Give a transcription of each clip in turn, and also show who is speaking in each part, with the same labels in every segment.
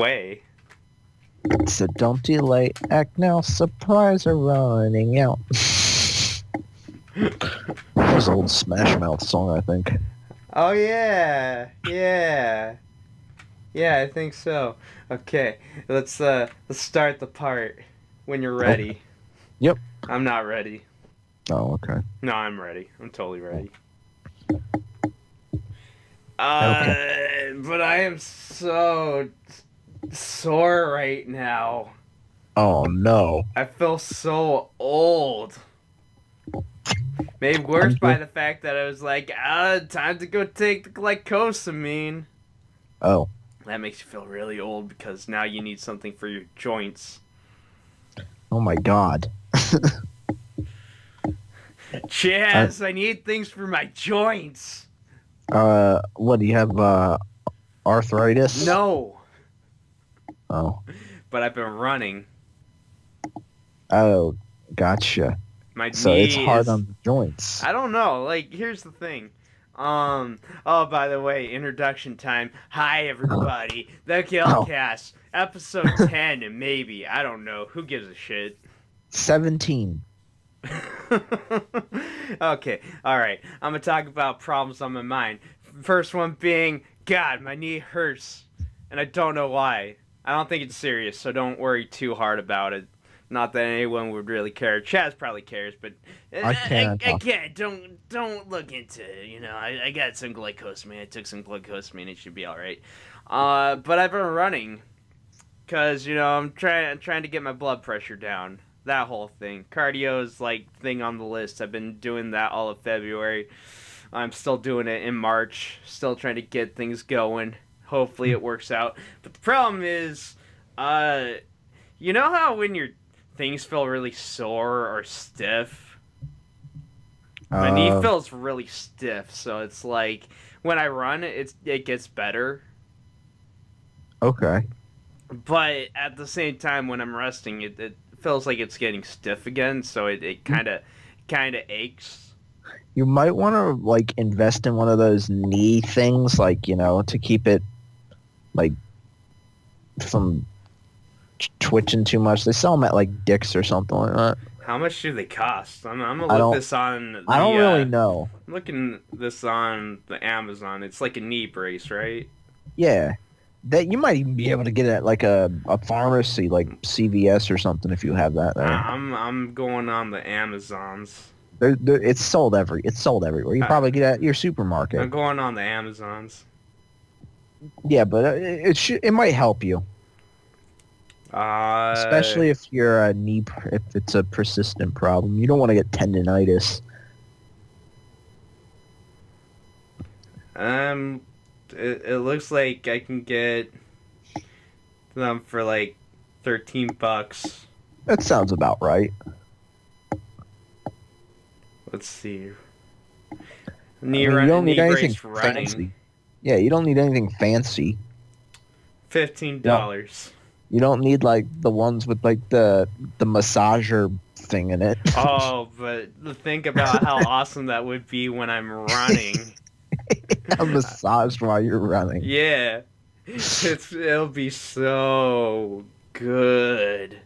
Speaker 1: way.
Speaker 2: So don't delay, act now, surprise are running out. That was an old Smash Mouth song, I think.
Speaker 1: Oh yeah, I think so. Okay, let's start the part when you're
Speaker 2: Oh,
Speaker 1: ready.
Speaker 2: yep.
Speaker 1: I'm not ready.
Speaker 2: Oh, okay.
Speaker 1: No, I'm ready. I'm totally ready.
Speaker 2: Okay.
Speaker 1: But I am so sore right now.
Speaker 2: Oh, no.
Speaker 1: I feel so old. Made worse
Speaker 2: I'm
Speaker 1: by
Speaker 2: just...
Speaker 1: the fact that I was like, time to go take the glycosamine.
Speaker 2: Oh.
Speaker 1: That makes you feel really old because now you need something for your joints.
Speaker 2: Oh, my God. I,
Speaker 1: Chaz, I need things for my joints.
Speaker 2: what, do you have, arthritis?
Speaker 1: No,
Speaker 2: Oh.
Speaker 1: but I've been running.
Speaker 2: Oh, gotcha.
Speaker 1: My
Speaker 2: So it's
Speaker 1: knee
Speaker 2: hard
Speaker 1: is.
Speaker 2: on the joints.
Speaker 1: I don't know. Like, here's the thing. Oh, by the way, introduction time. Hi, everybody. The
Speaker 2: Oh,
Speaker 1: Killcast. Episode 10, maybe. I don't know. Who gives a shit?
Speaker 2: 17.
Speaker 1: Okay, alright. I'm gonna talk about problems on my mind. First one being, God, my knee hurts. And I don't know why. I don't think it's serious, so don't worry too hard about it. Not that anyone would really care. Chaz probably cares, but
Speaker 2: I can't.
Speaker 1: again, don't look into it. You know, I got some glycosamine. I took some glycosamine. It should be all right. But I've been running because I'm trying to get my blood pressure down. That whole thing. Cardio is like thing on the list. I've been doing that all of February. I'm still doing it in March. Still trying to get things going. Hopefully it works out. But the problem is, you know how when your things feel really sore or stiff? My knee
Speaker 2: Uh,
Speaker 1: feels really stiff, so it's like when I run, it gets better.
Speaker 2: okay.
Speaker 1: But at the same time, when I'm resting, it feels like it's getting stiff again. So it kind of aches.
Speaker 2: You might want to like invest in one of those knee things, like to keep it like from twitching too much. They sell them at like Dick's or something like that.
Speaker 1: How much do they cost? I'm gonna
Speaker 2: I
Speaker 1: look
Speaker 2: don't.
Speaker 1: this on
Speaker 2: I don't
Speaker 1: the.
Speaker 2: really know.
Speaker 1: I'm looking this on the Amazon. It's like a knee brace, right?
Speaker 2: Yeah, that you might even be able to get it at like a pharmacy, like CVS or something, if you have that there.
Speaker 1: I'm going on the Amazons.
Speaker 2: It's sold everywhere. You
Speaker 1: I,
Speaker 2: probably get it at your
Speaker 1: I'm
Speaker 2: supermarket.
Speaker 1: going on the Amazons.
Speaker 2: Yeah, but it might help you,
Speaker 1: Uh,
Speaker 2: especially if you're a if it's a persistent problem. You don't want to get tendonitis.
Speaker 1: um, it looks like I can get them for like $13.
Speaker 2: That sounds about right.
Speaker 1: Let's see.
Speaker 2: I mean, you don't need
Speaker 1: Knee
Speaker 2: anything
Speaker 1: brace running.
Speaker 2: fancy. Yeah, you don't need anything fancy. No,
Speaker 1: $15.
Speaker 2: you don't need like the ones with like the massager thing in it.
Speaker 1: Oh, but think about how awesome that would be when I'm running.
Speaker 2: A massage while you're running.
Speaker 1: Yeah, it'll be so good.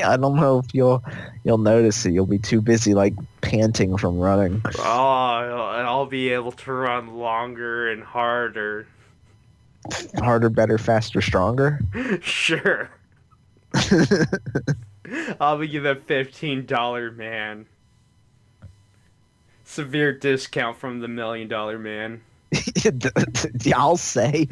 Speaker 2: I don't know if you'll notice it. You'll be too busy like panting from running.
Speaker 1: Oh, I'll be able to run longer and harder.
Speaker 2: Harder, better, faster, stronger.
Speaker 1: Sure. I'll be the $15 man. Severe discount from the $1 million man.
Speaker 2: I'll say.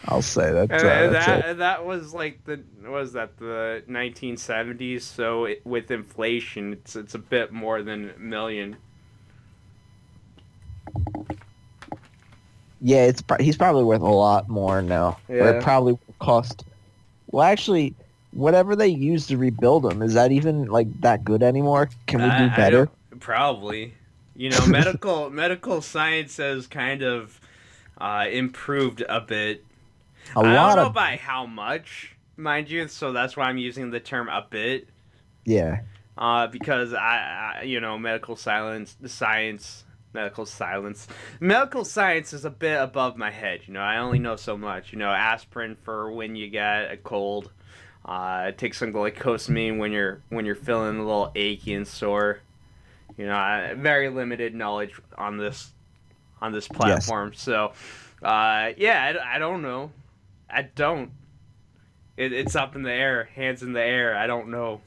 Speaker 2: I'll say that.
Speaker 1: That was like the the 1970s. So with inflation, it's a bit more than a million.
Speaker 2: Yeah, he's probably worth a lot more now. Or
Speaker 1: Yeah.
Speaker 2: it probably will cost. Well, actually, whatever they use to rebuild him, is that even like that good anymore? Can we do
Speaker 1: I
Speaker 2: better?
Speaker 1: don't probably. Medical science has kind of improved a bit.
Speaker 2: A
Speaker 1: I don't
Speaker 2: lot
Speaker 1: know
Speaker 2: of
Speaker 1: by how much, mind you. So that's why I'm using the term a bit.
Speaker 2: yeah.
Speaker 1: Because medical science Medical silence. Medical science is a bit above my head. I only know so much. Aspirin for when you got a cold. Take some glycosamine when you're feeling a little achy and sore. Very limited knowledge on this
Speaker 2: Yes.
Speaker 1: platform. So, yeah, I don't know. I don't. It's up in the air, hands in the air. I don't know.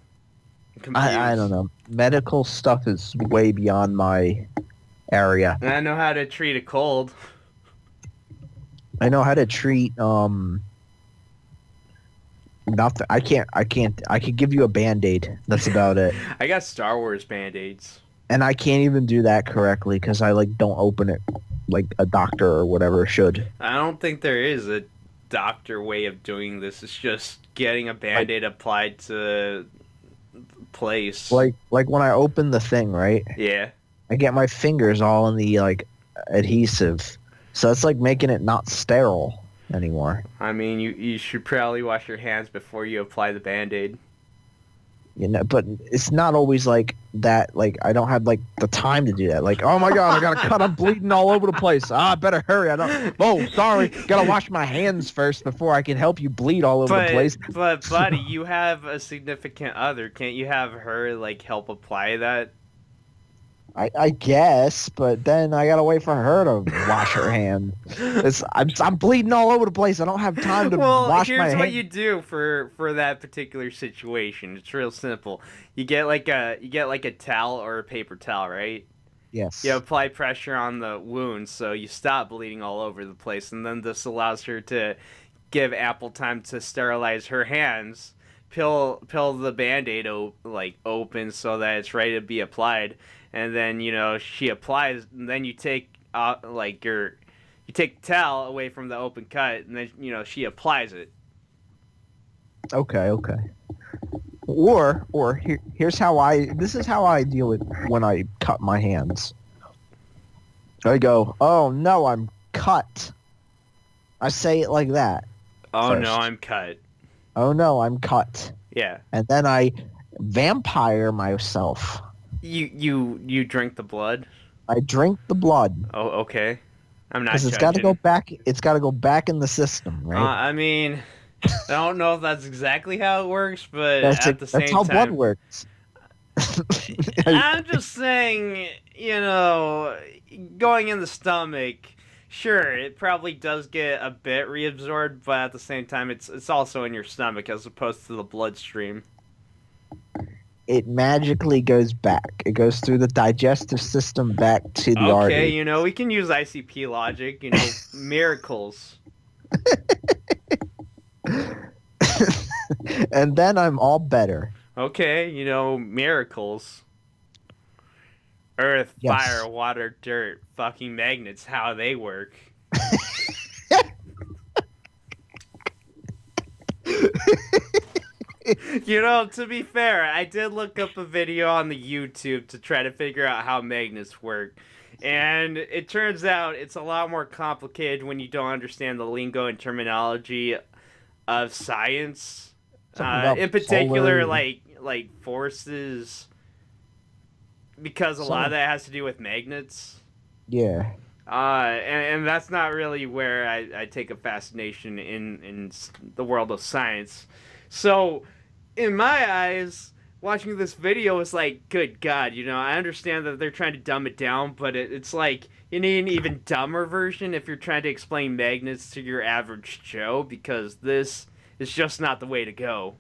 Speaker 1: I'm
Speaker 2: I don't
Speaker 1: confused.
Speaker 2: know. Medical stuff is way beyond my area.
Speaker 1: I know how to treat a cold.
Speaker 2: I know how to treat nothing. I could give you a band-aid. That's about it.
Speaker 1: I got Star Wars band-aids.
Speaker 2: And I can't even do that correctly because I like don't open it like a doctor or whatever should.
Speaker 1: I don't think there is a doctor way of doing this. It's just getting a
Speaker 2: Like
Speaker 1: band-aid applied to place.
Speaker 2: like when I open the thing, right?
Speaker 1: Yeah.
Speaker 2: I get my fingers all in the like adhesive. So it's like making it not sterile anymore.
Speaker 1: I mean, you should probably wash your hands before you apply the band-aid.
Speaker 2: But it's not always like that. Like I don't have like the time to do that. Like, oh my god, I got a cut. I'm bleeding all over the place. I better hurry. I don't. Oh, sorry. Gotta wash my hands first before I can help you bleed all over the place.
Speaker 1: But buddy, you have a significant other. Can't you have her like help apply that?
Speaker 2: I guess, but then I gotta wait for her to wash her hands. I'm bleeding all over the place. I don't have time to
Speaker 1: Well,
Speaker 2: wash my
Speaker 1: here's
Speaker 2: hands.
Speaker 1: what you do for that particular situation. It's real simple. You get like a towel or a paper towel, right?
Speaker 2: Yes.
Speaker 1: You apply pressure on the wound so you stop bleeding all over the place, and then this allows her to give ample time to sterilize her hands, peel the band-aid open so that it's ready to be applied, and then she applies, and then you take you take the towel away from the open cut, and then she applies it.
Speaker 2: Okay. Or here's how this is how I deal with when I cut my hands. I go, oh no, I'm cut. I say it like that.
Speaker 1: Oh
Speaker 2: First.
Speaker 1: no, I'm cut.
Speaker 2: Oh no, I'm cut.
Speaker 1: Yeah.
Speaker 2: And then I vampire myself.
Speaker 1: You drink the blood?
Speaker 2: I drink the blood.
Speaker 1: Oh, okay. I'm not
Speaker 2: Because it's
Speaker 1: judging.
Speaker 2: got to go back. It's got to go back in the system, right?
Speaker 1: I mean, I don't know if that's exactly how it works, but
Speaker 2: That's
Speaker 1: at the same
Speaker 2: how blood
Speaker 1: time,
Speaker 2: works.
Speaker 1: I'm just saying, going in the stomach, sure, it probably does get a bit reabsorbed, but at the same time, it's also in your stomach as opposed to the bloodstream.
Speaker 2: It magically goes back. It goes through the digestive system back to the artery.
Speaker 1: Okay, we can use ICP logic, miracles.
Speaker 2: And then I'm all better.
Speaker 1: Okay, miracles. Earth,
Speaker 2: Yes.
Speaker 1: fire, water, dirt, fucking magnets, how they work. To be fair, I did look up a video on the YouTube to try to figure out how magnets work. And it turns out it's a lot more complicated when you don't understand the lingo and terminology of science. In particular, like forces, because a lot of that has to do with magnets.
Speaker 2: Yeah.
Speaker 1: And that's not really where I take a fascination in the world of science. So, in my eyes, watching this video is like, good God, I understand that they're trying to dumb it down, but it's like, you need an even dumber version if you're trying to explain magnets to your average Joe, because this is just not the way to go.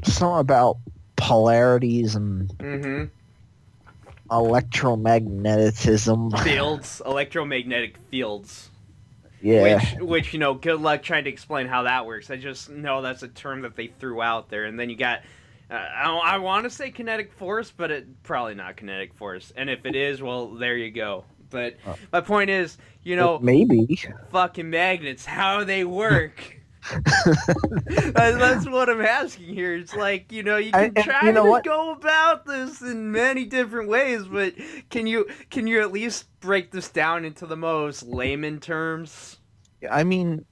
Speaker 2: Something about polarities and
Speaker 1: Mm-hmm.
Speaker 2: electromagnetism.
Speaker 1: Fields, electromagnetic fields.
Speaker 2: Yeah.
Speaker 1: Which good luck trying to explain how that works. I just know that's a term that they threw out there. And then you got, I want to say kinetic force, but it probably not kinetic force. And if it is, well, there you go. But my point is,
Speaker 2: Maybe.
Speaker 1: fucking magnets, how they work. That's what I'm asking here. It's like, you can try to go about this in many different ways, but can you at least break this down into the most layman terms?
Speaker 2: I mean,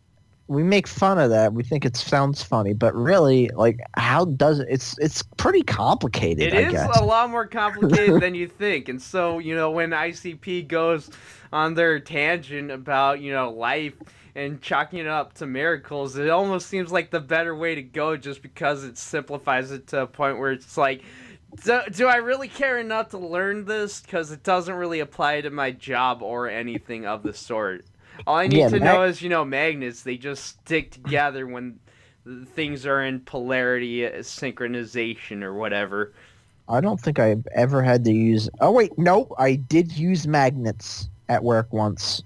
Speaker 2: we make fun of that. We think it sounds funny, but really, like, how does it? It's pretty complicated.
Speaker 1: It
Speaker 2: I
Speaker 1: is
Speaker 2: guess.
Speaker 1: a lot more complicated than you think. And so, when ICP goes on their tangent about, life and chalking it up to miracles, it almost seems like the better way to go just because it simplifies it to a point where it's like, do I really care enough to learn this? Because it doesn't really apply to my job or anything of the sort. All I need to know is, magnets, they just stick together when things are in polarity, synchronization, or whatever.
Speaker 2: I don't think I've ever had to use... Oh, wait, no, I did use magnets at work once.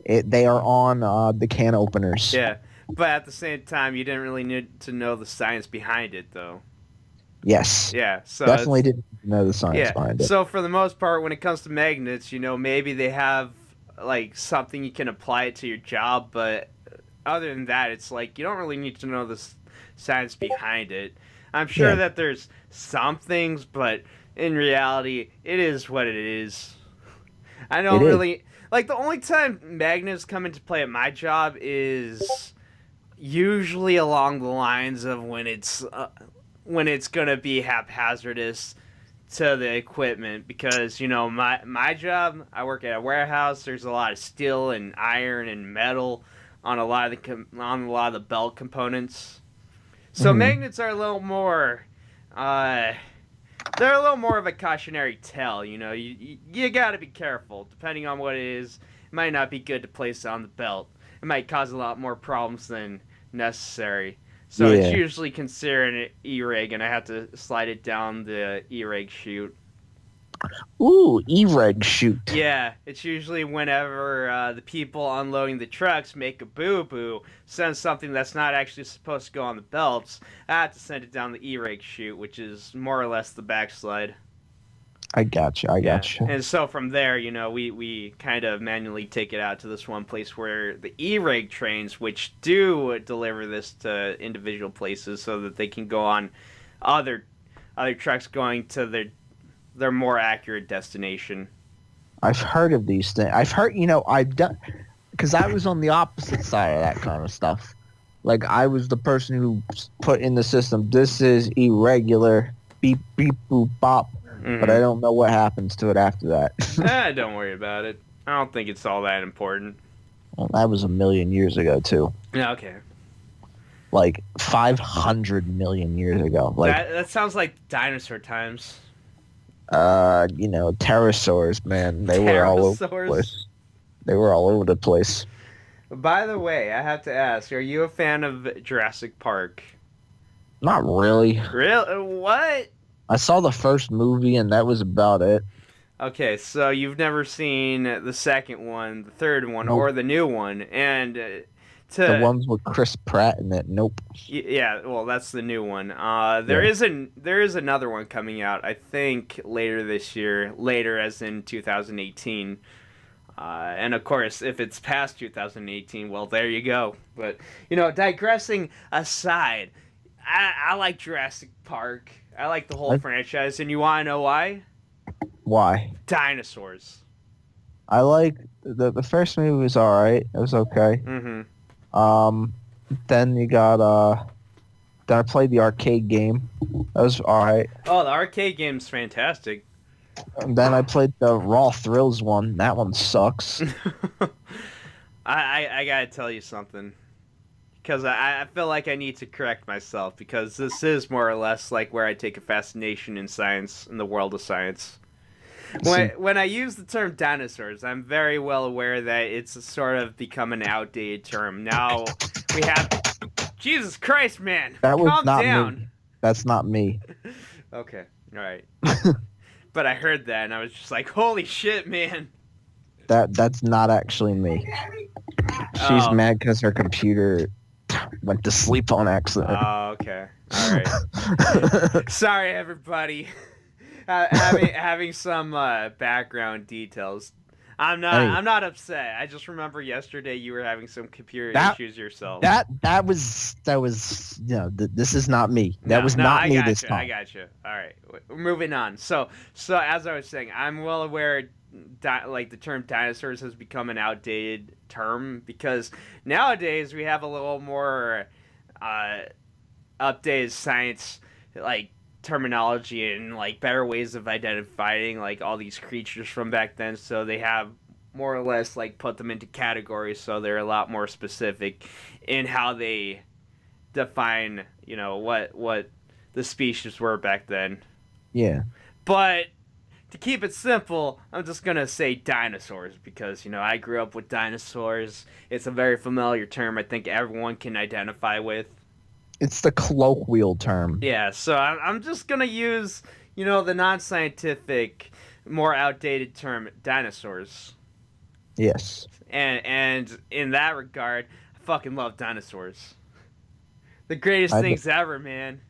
Speaker 2: They are on the can openers.
Speaker 1: Yeah, but at the same time, you didn't really need to know the science behind it, though.
Speaker 2: Yes.
Speaker 1: Yeah, so
Speaker 2: definitely didn't know the science behind it.
Speaker 1: So for the most part, when it comes to magnets, maybe they have like something you can apply it to your job, but other than that, it's like you don't really need to know the science behind it. I'm sure that there's some things, but in reality, it is what it is. I don't really like the only time magnets come into play at my job is usually along the lines of when it's gonna be haphazardous to the equipment, because my job, I work at a warehouse. There's a lot of steel and iron and metal on a lot of the belt components. So magnets are a little more they're a little more of a cautionary tale. You got to be careful. Depending on what it is, it might not be good to place on the belt. It might cause a lot more problems than necessary. So it's usually considered an E-rig, and I have to slide it down the E-rig chute.
Speaker 2: Ooh, E-rig chute.
Speaker 1: Yeah, it's usually whenever the people unloading the trucks make a boo-boo, send something that's not actually supposed to go on the belts. I have to send it down the E-rig chute, which is more or less the backslide.
Speaker 2: I gotcha.
Speaker 1: And so from there, we kind of manually take it out to this one place where the E-rig trains, which do deliver this to individual places so that they can go on other trucks going to their more accurate destination.
Speaker 2: I've heard of these things. I've heard, I've done, because I was on the opposite side of that kind of stuff. Like, I was the person who put in the system, this is irregular, beep, beep, boop, bop. But I don't know what happens to it after that.
Speaker 1: Don't worry about it. I don't think it's all that important.
Speaker 2: Well, that was 1,000,000 years ago, too.
Speaker 1: Yeah, okay.
Speaker 2: Like, 500 million years ago. Like
Speaker 1: that sounds like dinosaur times.
Speaker 2: pterosaurs, man. They were all over the place. They were all over the place.
Speaker 1: By the way, I have to ask, are you a fan of Jurassic Park?
Speaker 2: Not really.
Speaker 1: Really? What?
Speaker 2: I saw the first movie, and that was about it.
Speaker 1: Okay, so you've never seen the second one, the third one, or the new one, and
Speaker 2: the ones with Chris Pratt in it. Nope.
Speaker 1: Yeah, well, that's the new one. There is another one coming out, I think, later this year. Later, as in 2018. And of course, if it's past 2018, well, there you go. But digressing aside, I like Jurassic Park. I like the whole franchise, and you want to know why?
Speaker 2: Why?
Speaker 1: Dinosaurs.
Speaker 2: I like the first movie was all right. It was okay. Then you got then I played the arcade game. That was all right.
Speaker 1: Oh, the arcade game's fantastic.
Speaker 2: And then I played the Raw Thrills one. That one sucks.
Speaker 1: I gotta tell you something. Because I feel like I need to correct myself, because this is more or less like where I take a fascination in science, in the world of science. When I use the term dinosaurs, I'm very well aware that it's sort of become an outdated term. Now we have... Jesus Christ, man! Calm down.
Speaker 2: Me. That's not me.
Speaker 1: Okay, alright. But I heard that, and I was just like, holy shit, man!
Speaker 2: That's not actually me. She's mad because her computer went to sleep on accident.
Speaker 1: Oh, okay. All right. Sorry, everybody. Having some background details. I'm not upset. I just remember yesterday you were having some computer issues yourself.
Speaker 2: That was this is not me. That was not me this time.
Speaker 1: I got you. All right. We're moving on. So as I was saying, I'm well aware like the term dinosaurs has become an outdated term, because nowadays we have a little more uh, updated science, like terminology and like better ways of identifying like all these creatures from back then. So they have more or less like put them into categories, so they're a lot more specific in how they define, what the species were back then.
Speaker 2: Yeah.
Speaker 1: But to keep it simple, I'm just gonna say dinosaurs, because I grew up with dinosaurs. It's a very familiar term. I think everyone can identify with.
Speaker 2: It's the colloquial term.
Speaker 1: Yeah, so I'm just gonna use the non-scientific, more outdated term dinosaurs.
Speaker 2: Yes.
Speaker 1: And in that regard, I fucking love dinosaurs. The greatest
Speaker 2: I
Speaker 1: things ever, man.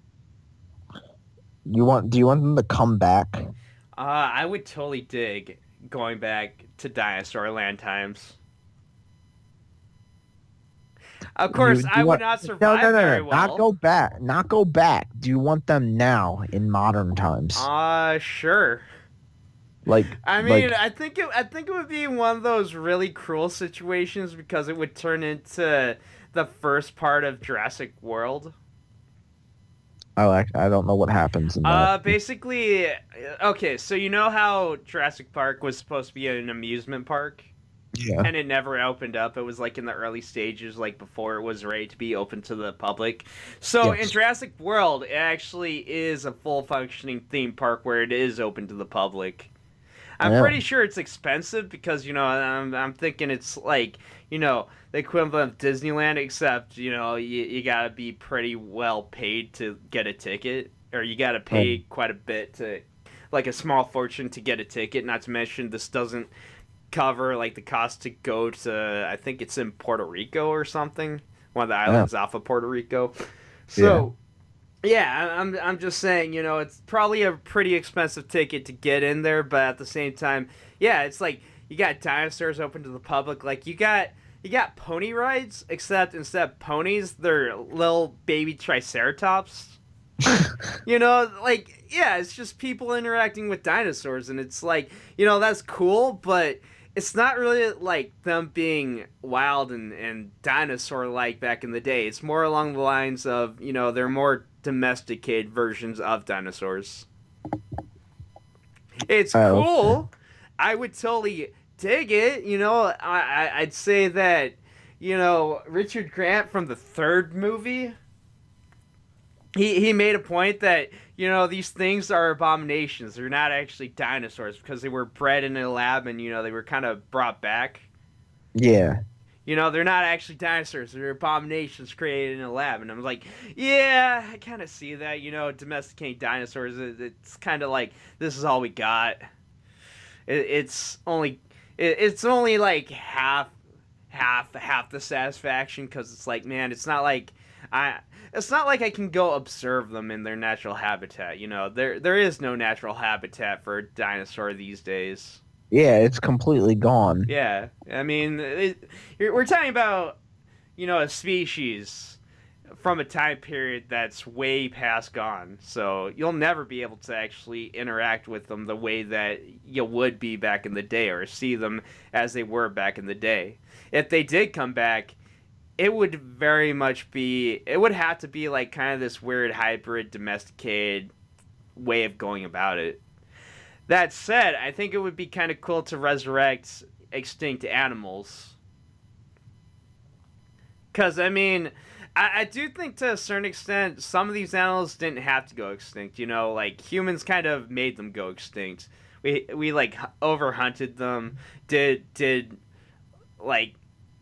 Speaker 2: Do you want them to come back?
Speaker 1: I would totally dig going back to Dinosaur Land times. Of course, I would not survive very well.
Speaker 2: Not go back. Not go back. Do you want them now in modern times?
Speaker 1: Sure.
Speaker 2: Like,
Speaker 1: I mean, I think it would be one of those really cruel situations, because it would turn into the first part of Jurassic World.
Speaker 2: I don't know what happens in that.
Speaker 1: Basically, okay, so you know how Jurassic Park was supposed to be an amusement park?
Speaker 2: Yeah.
Speaker 1: And it never opened up. It was like in the early stages, like before it was ready to be open to the public. So
Speaker 2: Yes.
Speaker 1: in Jurassic World, it actually is a full functioning theme park where it is open to the public. I'm pretty sure it's expensive, because I'm thinking it's like the equivalent of Disneyland, except you gotta be pretty well paid to get a ticket, or you gotta pay quite a bit to, like, a small fortune to get a ticket. Not to mention, this doesn't cover like the cost to go to, I think it's in Puerto Rico or something, one of the islands off of Puerto Rico. So. Yeah, I'm just saying, it's probably a pretty expensive ticket to get in there, but at the same time, yeah, it's like you got dinosaurs open to the public. Like you got pony rides, except instead of ponies, they're little baby triceratops. Like, yeah, it's just people interacting with dinosaurs, and it's like, that's cool, but it's not really like them being wild and dinosaur-like back in the day. It's more along the lines of, they're more domesticated versions of dinosaurs. It's cool. I would totally dig it. I'd say that, Richard Grant from the third movie, he made a point that, these things are abominations. They're not actually dinosaurs, because they were bred in a lab and, they were kind of brought back.
Speaker 2: Yeah.
Speaker 1: They're not actually dinosaurs. They're abominations created in a lab. And I'm like, yeah, I kind of see that. Domesticating dinosaurs, it's kind of like, this is all we got. It's only like half the satisfaction, because it's like, man, it's not like I can go observe them in their natural habitat. There is no natural habitat for a dinosaur these days.
Speaker 2: Yeah, it's completely gone.
Speaker 1: Yeah, I mean, we're talking about, a species from a time period that's way past gone. So you'll never be able to actually interact with them the way that you would be back in the day, or see them as they were back in the day. If they did come back, it would have to be like kind of this weird hybrid domesticated way of going about it. That said, I think it would be kind of cool to resurrect extinct animals. Because, I mean, I do think to a certain extent, some of these animals didn't have to go extinct. Like, humans kind of made them go extinct. We like, overhunted them, did like,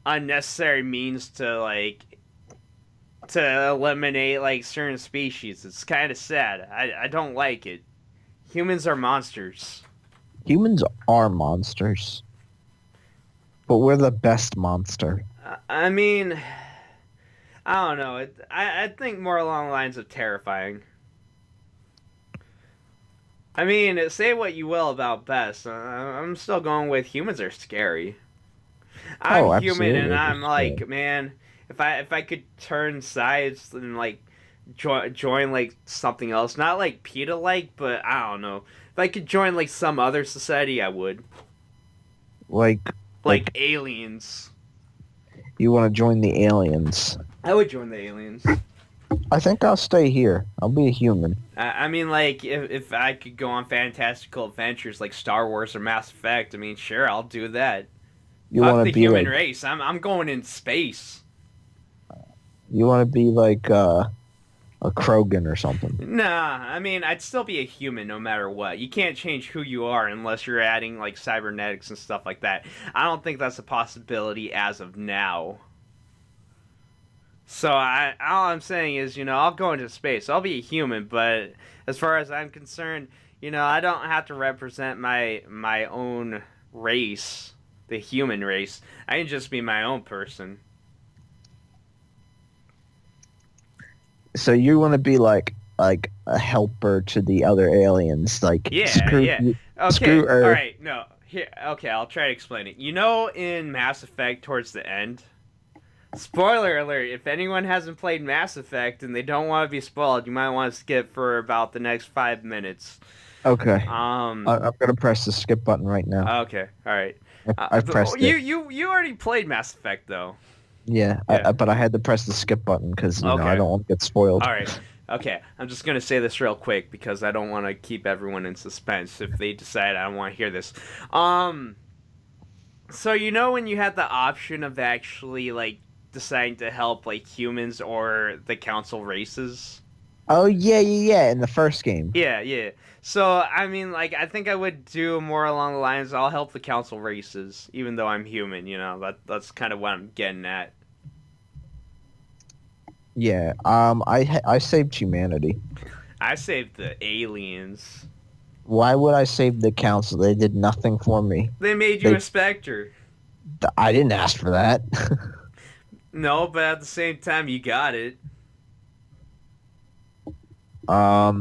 Speaker 1: unnecessary means to eliminate, like, certain species. It's kind of sad. I don't like it. Humans are monsters.
Speaker 2: Humans are monsters. But we're the best monster.
Speaker 1: I mean, I don't know. I think more along the lines of terrifying. I mean, say what you will about best. I'm still going with humans are scary. I'm human, and I'm like, man, if I could turn sides and like join like something else, not like PETA like, but I don't know. If I could join like some other society, I would.
Speaker 2: Like,
Speaker 1: Like aliens.
Speaker 2: you want to join the aliens?
Speaker 1: I would join the aliens.
Speaker 2: I think I'll stay here. I'll be a human.
Speaker 1: I mean, like, if I could go on fantastical adventures like Star Wars or Mass Effect, I mean, sure, I'll do that.
Speaker 2: You
Speaker 1: Fuck
Speaker 2: want
Speaker 1: the
Speaker 2: to be
Speaker 1: human
Speaker 2: like
Speaker 1: race. I'm going in space.
Speaker 2: you want to be like a Krogan or something.
Speaker 1: Nah, I mean, I'd still be a human no matter what. You can't change who you are unless you're adding, like, cybernetics and stuff like that. I don't think that's a possibility as of now. So, all I'm saying is, I'll go into space. I'll be a human, but as far as I'm concerned, I don't have to represent my own race, the human race. I can just be my own person.
Speaker 2: So you want to be like a helper to the other aliens, like
Speaker 1: Yeah,
Speaker 2: screw
Speaker 1: yeah. Okay,
Speaker 2: screw Earth.
Speaker 1: all right. No, here. Okay, I'll try to explain it. In Mass Effect, towards the end. Spoiler alert! If anyone hasn't played Mass Effect and they don't want to be spoiled, you might want to skip for about the next 5 minutes.
Speaker 2: Okay. I'm gonna press the skip button right now.
Speaker 1: Okay. All right.
Speaker 2: I pressed it.
Speaker 1: You already played Mass Effect though.
Speaker 2: Yeah,
Speaker 1: Yeah.
Speaker 2: but I had to press the skip button because
Speaker 1: Okay.
Speaker 2: I don't want to get spoiled.
Speaker 1: All right. Okay. I'm just gonna say this real quick because I don't want to keep everyone in suspense if they decide I don't want to hear this. So when you had the option of actually like deciding to help like humans or the council races?
Speaker 2: Oh yeah. In the first game.
Speaker 1: Yeah. So I mean, like, I think I would do more along the lines. I'll help the council races, even though I'm human. That's kind of what I'm getting at.
Speaker 2: Yeah. I saved humanity.
Speaker 1: I saved the aliens.
Speaker 2: Why would I save the council? They did nothing for me.
Speaker 1: They made you a Spectre.
Speaker 2: I didn't ask for that.
Speaker 1: No, but at the same time, you got it.
Speaker 2: I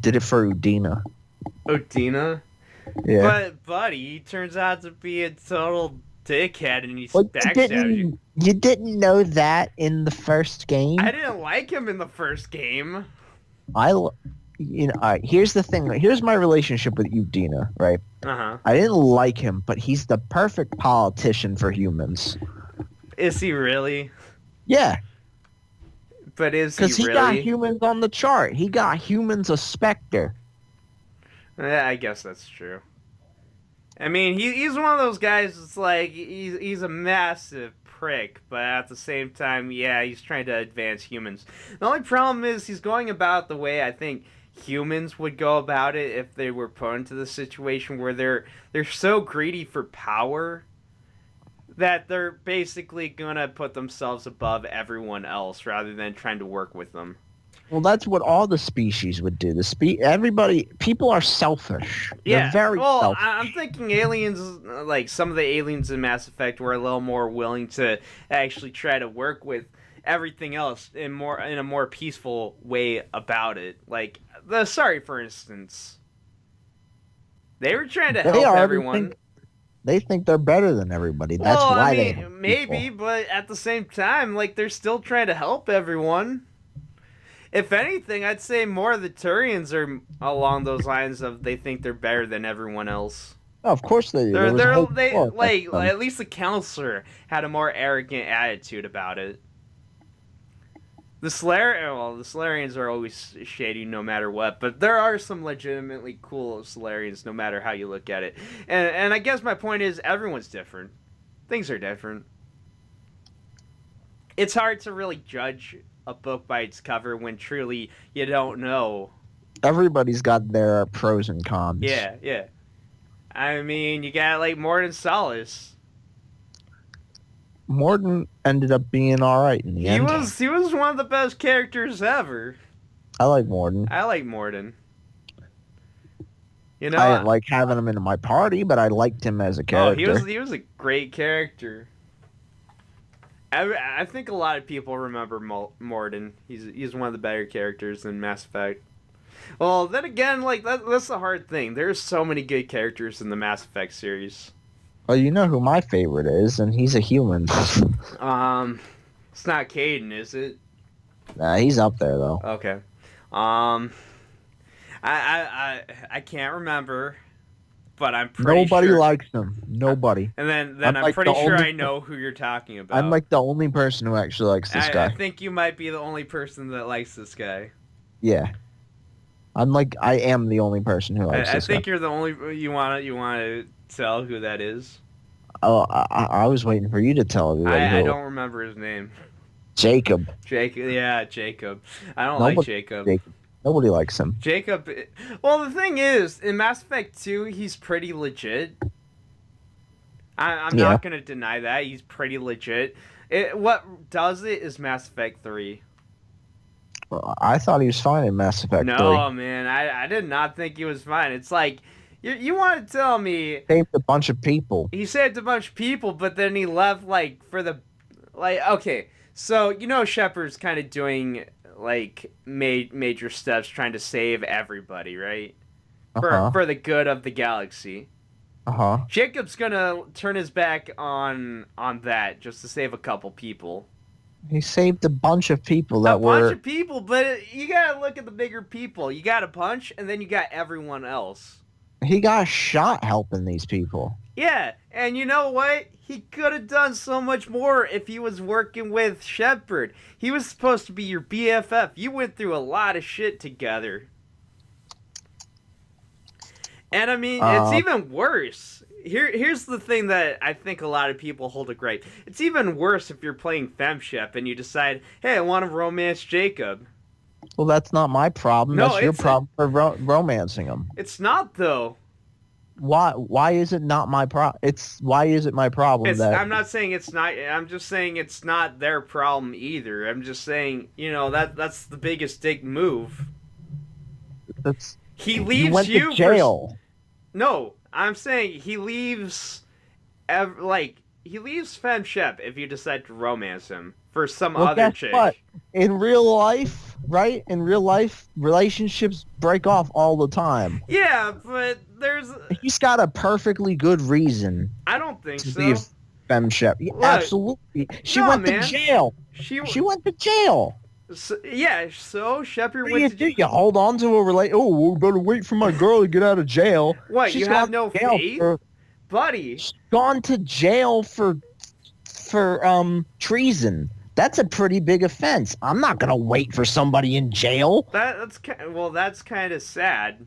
Speaker 2: did it for Udina.
Speaker 1: Odina?
Speaker 2: Yeah.
Speaker 1: But, buddy, he turns out to be a total dickhead and he's backstabbed you.
Speaker 2: You didn't know that in the first game?
Speaker 1: I didn't like him in the first game.
Speaker 2: Here's the thing. Here's my relationship with Udina, right?
Speaker 1: Uh-huh.
Speaker 2: I didn't like him, but he's the perfect politician for humans.
Speaker 1: Is he really?
Speaker 2: Yeah.
Speaker 1: But is he
Speaker 2: Because he
Speaker 1: really?
Speaker 2: got humans on the chart. He got humans a Spectre.
Speaker 1: Yeah, I guess that's true. I mean, he's one of those guys that's like, he's a massive prick, but at the same time, yeah, he's trying to advance humans. The only problem is he's going about the way I think humans would go about it if they were put into the situation where they're so greedy for power that they're basically gonna put themselves above everyone else rather than trying to work with them.
Speaker 2: Well, that's what all the species would do. People are selfish.
Speaker 1: Yeah,
Speaker 2: They're very selfish.
Speaker 1: I'm thinking aliens, like some of the aliens in Mass Effect, were a little more willing to actually try to work with everything else in a more peaceful way about it. Like Sorry, for instance, they were trying to help everyone.
Speaker 2: They think they're better than everybody. That's why they hate
Speaker 1: maybe,
Speaker 2: people.
Speaker 1: but at the same time, like, they're still trying to help everyone. If anything, I'd say more of the Turians are along those lines of they think they're better than everyone else.
Speaker 2: Oh, of course they do.
Speaker 1: At least the counselor had a more arrogant attitude about it. The Solarians are always shady no matter what, but there are some legitimately cool Solarians no matter how you look at it. And I guess my point is everyone's different. Things are different. It's hard to really judge a book by its cover when truly you don't know.
Speaker 2: Everybody's got their pros and cons.
Speaker 1: Yeah. I mean, you got like Morden Solace.
Speaker 2: Morden ended up being all right in the end.
Speaker 1: He was one of the best characters ever.
Speaker 2: I like Morden.
Speaker 1: I like Morden.
Speaker 2: I didn't like having him in my party, but I liked him as a character.
Speaker 1: Oh, he was a great character. I think a lot of people remember Morden. He's one of the better characters in Mass Effect. Well, then again, like that's the hard thing. There's so many good characters in the Mass Effect series.
Speaker 2: Well, you know who my favorite is, and he's a human.
Speaker 1: It's not Caden, is it?
Speaker 2: Nah, he's up there though.
Speaker 1: Okay. I can't remember, but I'm pretty
Speaker 2: Nobody
Speaker 1: sure.
Speaker 2: likes him. Nobody.
Speaker 1: And then I'm
Speaker 2: like
Speaker 1: pretty
Speaker 2: the
Speaker 1: sure
Speaker 2: only
Speaker 1: I know who you're talking about.
Speaker 2: I'm like the only person who actually likes this
Speaker 1: I
Speaker 2: guy.
Speaker 1: think you might be the only person that likes this guy.
Speaker 2: Yeah. I am the only person who likes
Speaker 1: I
Speaker 2: this guy.
Speaker 1: think you're the only you want to tell who that is.
Speaker 2: Oh, I was waiting for you to tell everybody
Speaker 1: I
Speaker 2: who.
Speaker 1: don't remember his name.
Speaker 2: Jacob.
Speaker 1: Jacob, yeah, Jacob. I don't like
Speaker 2: Nobody,
Speaker 1: Jacob.
Speaker 2: Nobody likes him.
Speaker 1: Jacob. Well, the thing is, in Mass Effect 2, he's pretty legit. I'm
Speaker 2: Yeah.
Speaker 1: not gonna deny that he's pretty legit. What does it is Mass Effect 3.
Speaker 2: Well, I thought he was fine in Mass Effect 3.
Speaker 1: No, man, I did not think he was fine. It's like you want to tell me
Speaker 2: Saved a bunch of people.
Speaker 1: he saved a bunch of people, but then he left like for the okay. So Shepard's kind of doing like major steps trying to save everybody, right? For the good of the galaxy. Jacob's gonna turn his back on that just to save a couple people.
Speaker 2: He saved a bunch of people that were...
Speaker 1: A bunch of people, but you gotta look at the bigger people. You got a bunch, and then you got everyone else.
Speaker 2: He got shot helping these people.
Speaker 1: Yeah, and you know what? He could have done so much more if he was working with Shepard. He was supposed to be your BFF. You went through a lot of shit together. And I mean, it's even worse. Here's the thing that I think a lot of people hold a gripe. It's even worse if you're playing FemShep and you decide, hey, I want to romance Jacob.
Speaker 2: Well, that's not my problem.
Speaker 1: No,
Speaker 2: that's your problem for romancing him.
Speaker 1: It's not, though.
Speaker 2: Why is it not my problem? Why is it my problem that...
Speaker 1: I'm not saying it's not. I'm just saying it's not their problem either. I'm just saying, that's the biggest dick move. He leaves
Speaker 2: you went to jail.
Speaker 1: No, I'm saying he leaves, he leaves FemShep if you decide to romance him for some other chick.
Speaker 2: What? In real life, right? In real life, relationships break off all the time.
Speaker 1: Yeah, but
Speaker 2: He's got a perfectly good reason.
Speaker 1: I don't think so.
Speaker 2: Leave FemShep. Yeah, absolutely. She went to jail. She went to jail.
Speaker 1: So Shepard
Speaker 2: What do you do? You hold on to a relation. Oh, we better wait for my girl to get out of jail.
Speaker 1: What, you have no faith? Buddy.
Speaker 2: She's gone to jail for treason. That's a pretty big offense. I'm not going to wait for somebody in jail.
Speaker 1: That's kind of sad.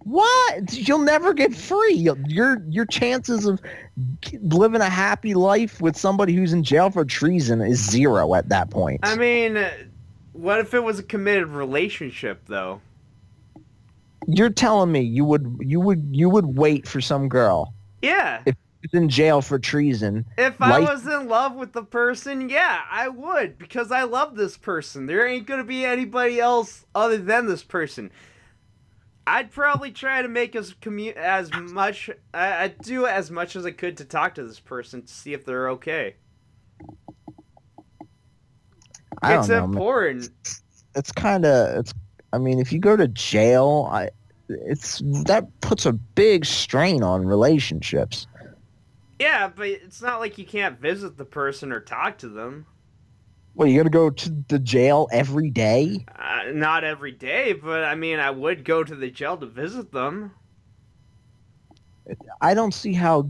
Speaker 2: What? You'll never get free. Your chances of living a happy life with somebody who's in jail for treason is 0 at that point.
Speaker 1: I mean, what if it was a committed relationship, though?
Speaker 2: You're telling me you would wait for some girl?
Speaker 1: Yeah.
Speaker 2: If she's in jail for treason.
Speaker 1: If I was in love with the person, yeah, I would, because I love this person. There ain't gonna be anybody else other than this person. I'd probably try to make I'd do as much as I could to talk to this person to see if they're okay. It's important.
Speaker 2: I mean, if you go to jail, that puts a big strain on relationships.
Speaker 1: Yeah, but it's not like you can't visit the person or talk to them.
Speaker 2: Well, you gotta go to the jail every day?
Speaker 1: Not every day, but I mean, I would go to the jail to visit them.
Speaker 2: I don't see how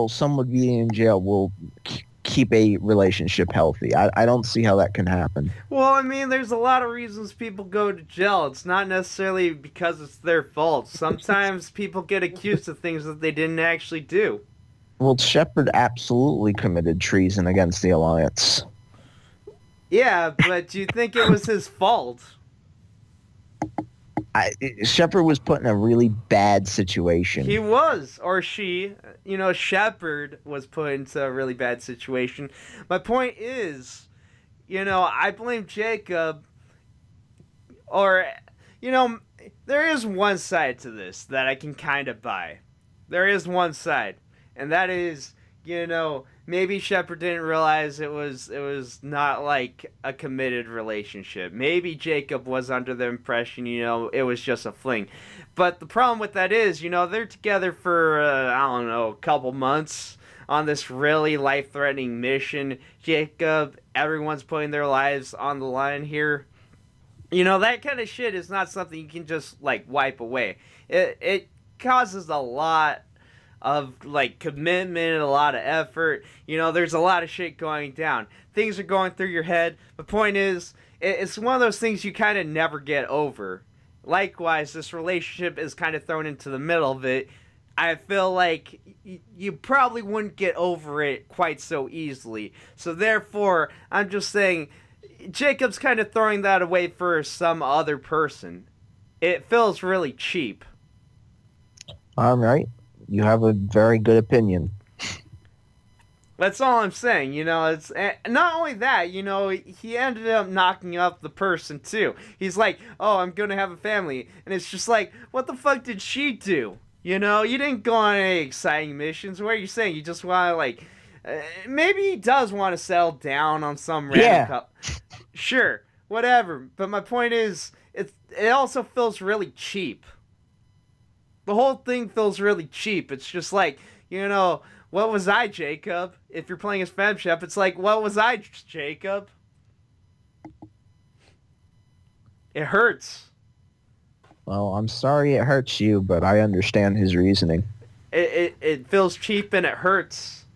Speaker 2: someone being in jail will keep a relationship healthy. I don't see how that can happen.
Speaker 1: Well, I mean, there's a lot of reasons people go to jail. It's not necessarily because it's their fault. Sometimes people get accused of things that they didn't actually do.
Speaker 2: Well, Shepard absolutely committed treason against the Alliance.
Speaker 1: Yeah, but do you think it was his fault?
Speaker 2: Shepard was put in a really bad situation.
Speaker 1: He was, or she. Shepard was put into a really bad situation. My point is, I blame Jacob, or, there is one side to this that I can kind of buy. There is one side, and that is, maybe Shepard didn't realize it was not like a committed relationship. Maybe Jacob was under the impression, it was just a fling. But the problem with that is, they're together for, a couple months on this really life-threatening mission. Jacob, everyone's putting their lives on the line here. That kind of shit is not something you can just, wipe away. causes a lot of like commitment, a lot of effort. You know, there's a lot of shit going down. Things are going through your head. The point is, it's one of those things you kind of never get over. Likewise, this relationship is kind of thrown into the middle of it. I feel like you probably wouldn't get over it quite so easily. So therefore, I'm just saying, Jacob's kind of throwing that away for some other person. It feels really cheap.
Speaker 2: All right. You have a very good opinion.
Speaker 1: That's all I'm saying, you know, it's not only that, you know, he ended up knocking up the person too. He's like, "Oh, I'm going to have a family." And it's just like, "What the fuck did she do?" You know, you didn't go on any exciting missions. What are you saying? You just want to like maybe he does want to settle down on some random couple. Sure, whatever. But my point is it also feels really cheap. The whole thing feels really cheap. It's just like, you know, what was I, Jacob? If you're playing as FemShep, it's like, what was I, Jacob? It hurts.
Speaker 2: Well, I'm sorry it hurts you, but I understand his reasoning.
Speaker 1: It feels cheap and it hurts.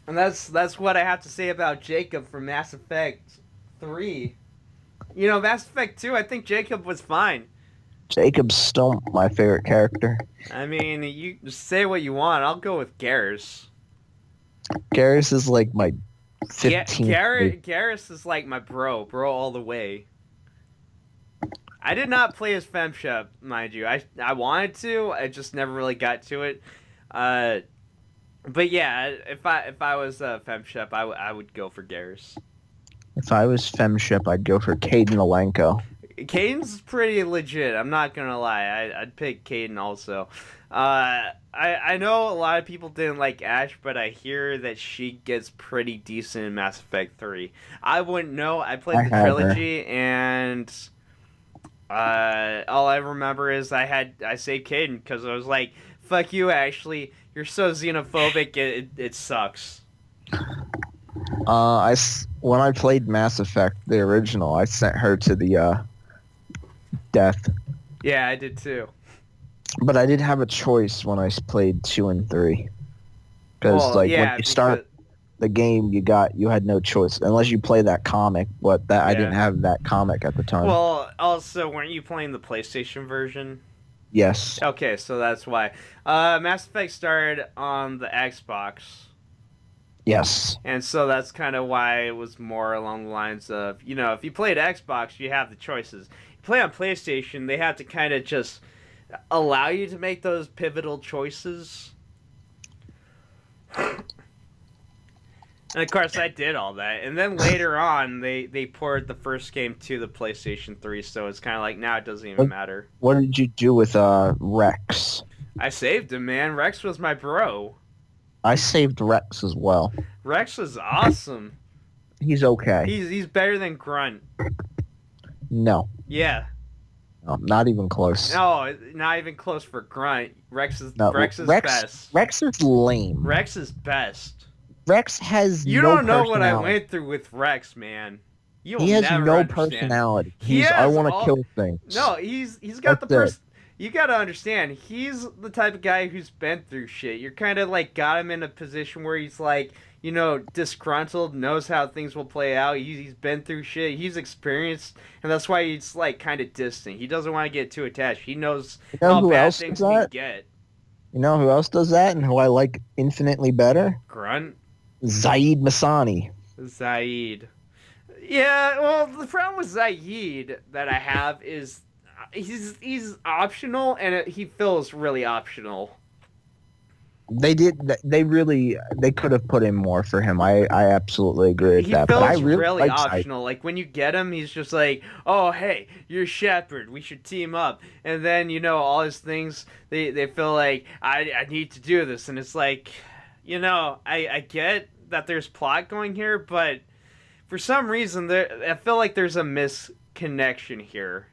Speaker 1: And that's what I have to say about Jacob from Mass Effect 3. You know, Mass Effect 2, I think Jacob was fine.
Speaker 2: Jacob's still my favorite character.
Speaker 1: I mean, you say what you want. I'll go with Garrus.
Speaker 2: Garrus is like my 15th.
Speaker 1: Garrus is like my bro all the way. I did not play as FemShep, mind you. I wanted to, I just never really got to it. But yeah, if I was FemShep, I would go for Garrus.
Speaker 2: If I was FemShep, I'd go for Caden Alenko.
Speaker 1: Caden's pretty legit. I'm not gonna lie. I'd pick Caden also. I know a lot of people didn't like Ash, but I hear that she gets pretty decent in Mass Effect 3. I wouldn't know. I played the trilogy, and all I remember is I saved Caden because I was like, "Fuck you, Ashley. You're so xenophobic. It sucks."
Speaker 2: When I played Mass Effect, the original, I sent her to the death.
Speaker 1: Yeah, I did too.
Speaker 2: But I did have a choice when I played 2 and 3. Because when you start the game, you had no choice unless you play that comic. But I didn't have that comic at the time.
Speaker 1: Well, also, weren't you playing the PlayStation version?
Speaker 2: Yes.
Speaker 1: Okay, so that's why. Mass Effect started on the Xbox.
Speaker 2: Yes.
Speaker 1: And so that's kind of why it was more along the lines of, you know, if you played Xbox, you have the choices. You play on PlayStation, they have to kind of just allow you to make those pivotal choices. And of course, I did all that. And then later on, they ported the first game to the PlayStation 3, so it's kind of like, now it doesn't even matter.
Speaker 2: What did you do with Rex?
Speaker 1: I saved him, man. Rex was my bro.
Speaker 2: I saved Rex as well.
Speaker 1: Rex was awesome.
Speaker 2: He's okay.
Speaker 1: He's better than Grunt.
Speaker 2: No.
Speaker 1: Yeah.
Speaker 2: No, not even close.
Speaker 1: No, not even close for Grunt. Rex is best.
Speaker 2: Rex is lame.
Speaker 1: Rex is best.
Speaker 2: Rex has
Speaker 1: You
Speaker 2: no
Speaker 1: don't know
Speaker 2: personality.
Speaker 1: what I went through with Rex, man.
Speaker 2: He has no personality. I want to kill things.
Speaker 1: No, he's got the person. You gotta understand, he's the type of guy who's been through shit. You're kind of like got him in a position where he's like, you know, disgruntled, knows how things will play out. He's been through shit. He's experienced, and that's why he's like kind of distant. He doesn't want to get too attached. He knows how bad things can get.
Speaker 2: You know who else does that, and who I like infinitely better?
Speaker 1: Grunt.
Speaker 2: Zaid Masani.
Speaker 1: Zaid. Yeah, well, the problem with Zaid that I have is he's optional, and he feels really optional. They
Speaker 2: could have put in more for him. I absolutely agree with that.
Speaker 1: He feels
Speaker 2: but I
Speaker 1: really optional. Like when you get him, he's just like, "Oh, hey, you're Shepard. We should team up." And then all his things. They feel like I need to do this, and it's like, I get that there's plot going here, but for some reason I feel like there's a misconnection here.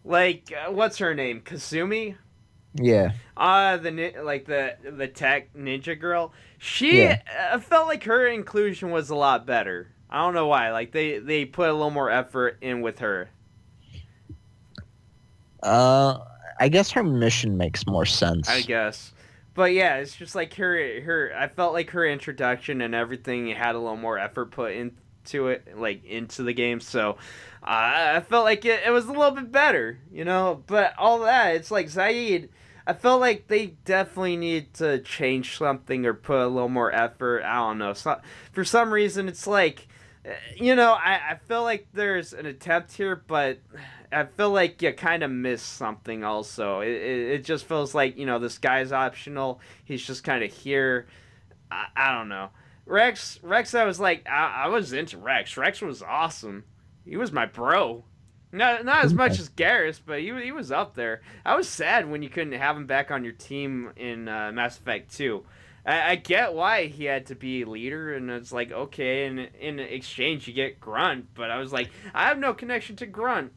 Speaker 1: Like, what's her name? Kasumi?
Speaker 2: Yeah.
Speaker 1: The tech ninja girl. I felt like her inclusion was a lot better. I don't know why. Like they put a little more effort in with her.
Speaker 2: I guess her mission makes more sense.
Speaker 1: I guess. But yeah, it's just like her. I felt like her introduction and everything had a little more effort put into it, like into the game. So I felt like it was a little bit better, you know. But all that, it's like Zaid. I felt like they definitely need to change something or put a little more effort. I don't know. So, for some reason, it's like, you know, I feel like there's an attempt here, but I feel like you kind of miss something also. It just feels like, you know, this guy's optional. He's just kind of here. I don't know. Rex, I was like, I was into Rex. Rex was awesome. He was my bro. Not as much as Garrus, but he was up there. I was sad when you couldn't have him back on your team in Mass Effect 2. I get why he had to be leader, and it's like, okay, and in exchange you get Grunt, but I was like, I have no connection to Grunt.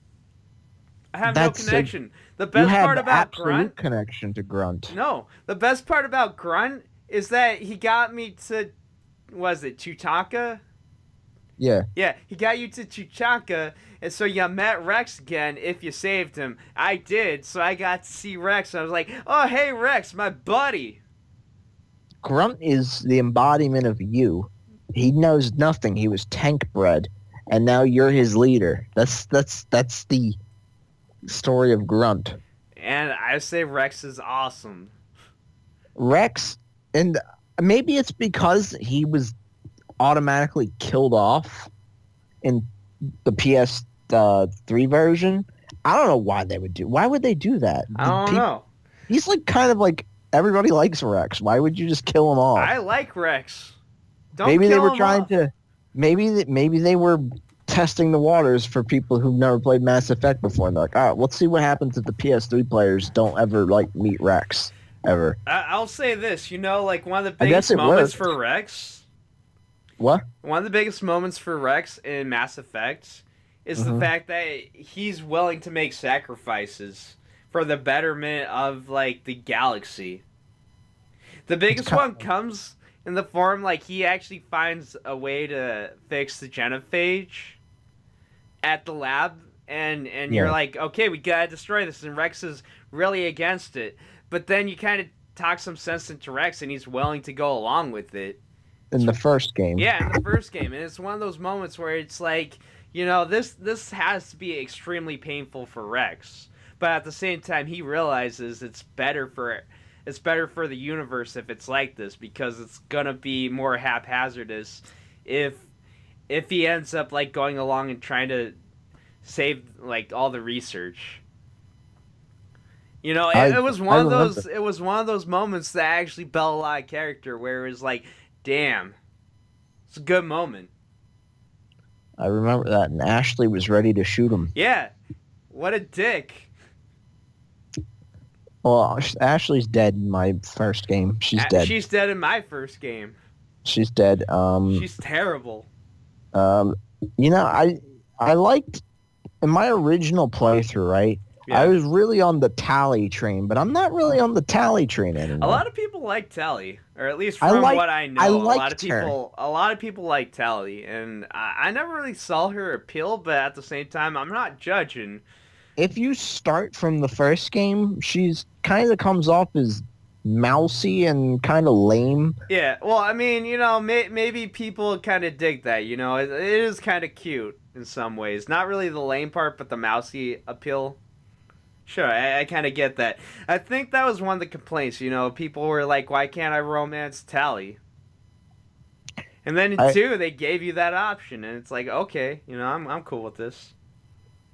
Speaker 1: I have no connection. The
Speaker 2: You
Speaker 1: best
Speaker 2: have
Speaker 1: part about
Speaker 2: absolute
Speaker 1: Grunt,
Speaker 2: connection to Grunt.
Speaker 1: no, the best part about Grunt is that he got me to, was it Chutaka?
Speaker 2: Yeah.
Speaker 1: Yeah, he got you to Chewbacca, and so you met Rex again if you saved him. I did, so I got to see Rex, and I was like, oh, hey, Rex, my buddy.
Speaker 2: Grunt is the embodiment of you. He knows nothing. He was tank bred, and now you're his leader. That's the story of Grunt.
Speaker 1: And I say Rex is awesome.
Speaker 2: Rex, and maybe it's because he was automatically killed off in the PS3 version. I don't know why they would do. Why would they do that?
Speaker 1: I don't know.
Speaker 2: He's like kind of like everybody likes Rex. Why would you just kill him off?
Speaker 1: I like Rex. Don't
Speaker 2: Maybe they
Speaker 1: kill
Speaker 2: were
Speaker 1: him
Speaker 2: trying
Speaker 1: off.
Speaker 2: to. Maybe they were testing the waters for people who've never played Mass Effect before. And they're like, all right, let's see what happens if the PS3 players don't ever like meet Rex ever.
Speaker 1: I'll say this, you know, like one of the
Speaker 2: I guess
Speaker 1: biggest
Speaker 2: it
Speaker 1: moments
Speaker 2: worked.
Speaker 1: for Rex.
Speaker 2: What?
Speaker 1: One of the biggest moments for Rex in Mass Effect is the
Speaker 2: Mhm.
Speaker 1: fact that he's willing to make sacrifices for the betterment of like the galaxy. The biggest
Speaker 2: kind
Speaker 1: one comes in the form like he actually finds a way to fix the genophage at the lab, and you're
Speaker 2: Yeah.
Speaker 1: like, okay, we gotta destroy this, and Rex is really against it. But then you kind of talk some sense into Rex, and he's willing to go along with it.
Speaker 2: In the first game.
Speaker 1: Yeah, in the first game, and it's one of those moments where it's like, you know, this has to be extremely painful for Rex, but at the same time, he realizes it's better for the universe if it's like this, because it's gonna be more haphazardous if he ends up like going along and trying to save like all the research. You know, it was
Speaker 2: I
Speaker 1: one of
Speaker 2: remember.
Speaker 1: those. It was one of those moments that actually built a lot of character, where it was like, damn, it's a good moment.
Speaker 2: I remember that, and Ashley was ready to shoot him.
Speaker 1: Yeah, what a dick.
Speaker 2: Well, Ashley's dead in my first game. She's dead.
Speaker 1: She's dead in my first game.
Speaker 2: She's dead.
Speaker 1: She's terrible.
Speaker 2: You know, I liked in my original playthrough, right?
Speaker 1: Yeah.
Speaker 2: I was really on the Tally train, but I'm not really on the Tally train anymore.
Speaker 1: A lot of people like Tally, or at least
Speaker 2: I
Speaker 1: from
Speaker 2: like-
Speaker 1: what I know,
Speaker 2: I
Speaker 1: a lot of
Speaker 2: liked her.
Speaker 1: people like Tally, and I never really saw her appeal. But at the same time, I'm not judging.
Speaker 2: If you start from the first game, she's kind of comes off as mousy and kind of lame.
Speaker 1: Yeah, well, I mean, you know, maybe people kind of dig that. You know, it is kind of cute in some ways. Not really the lame part, but the mousy appeal. Sure, I kind of get that. I think that was one of the complaints. You know, people were like, "Why can't I romance Tally?" And then in 2, they gave you that option, and it's like, okay, you know, I'm cool with this.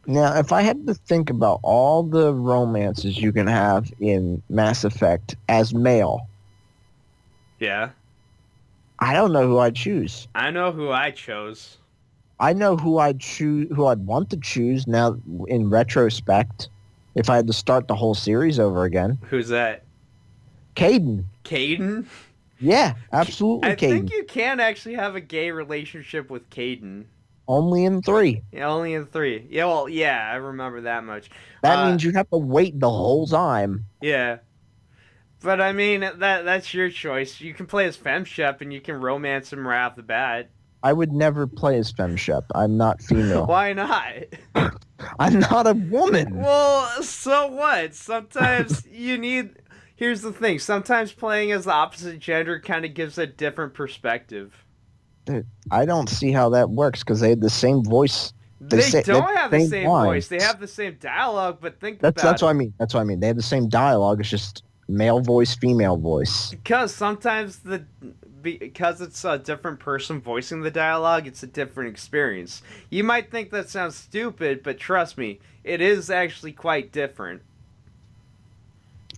Speaker 2: Now, if I had to think about all the romances you can have in Mass Effect as male,
Speaker 1: Yeah,
Speaker 2: I don't know who I'd choose.
Speaker 1: I know who I chose.
Speaker 2: I know who I'd choose, who I'd want to choose now in retrospect. If I had to start the whole series over again,
Speaker 1: Who's that?
Speaker 2: Caden.
Speaker 1: Caden?
Speaker 2: Yeah, absolutely,
Speaker 1: I
Speaker 2: Caden.
Speaker 1: think you can actually have a gay relationship with Caden.
Speaker 2: Only in 3.
Speaker 1: Yeah, only in 3. Yeah, well, yeah, I remember that much.
Speaker 2: That means you have to wait the whole time.
Speaker 1: Yeah. But I mean, that's your choice. You can play as FemShep and you can romance him right off the bat.
Speaker 2: I would never play as FemShep. I'm not female.
Speaker 1: Why not?
Speaker 2: I'm not a woman.
Speaker 1: Well, so what? Sometimes you need. Here's the thing. Sometimes playing as the opposite gender kind of gives a different perspective.
Speaker 2: Dude, I don't see how that works because they had the same voice.
Speaker 1: They
Speaker 2: They had
Speaker 1: don't have
Speaker 2: the
Speaker 1: the
Speaker 2: same
Speaker 1: same
Speaker 2: lines.
Speaker 1: voice. They have the same dialogue, but think
Speaker 2: That's
Speaker 1: about
Speaker 2: what I
Speaker 1: it.
Speaker 2: mean. That's what I mean. They have the same dialogue. It's just male voice, female voice.
Speaker 1: Because sometimes because it's a different person voicing the dialogue, it's a different experience. You might think that sounds stupid, but trust me, it is actually quite different.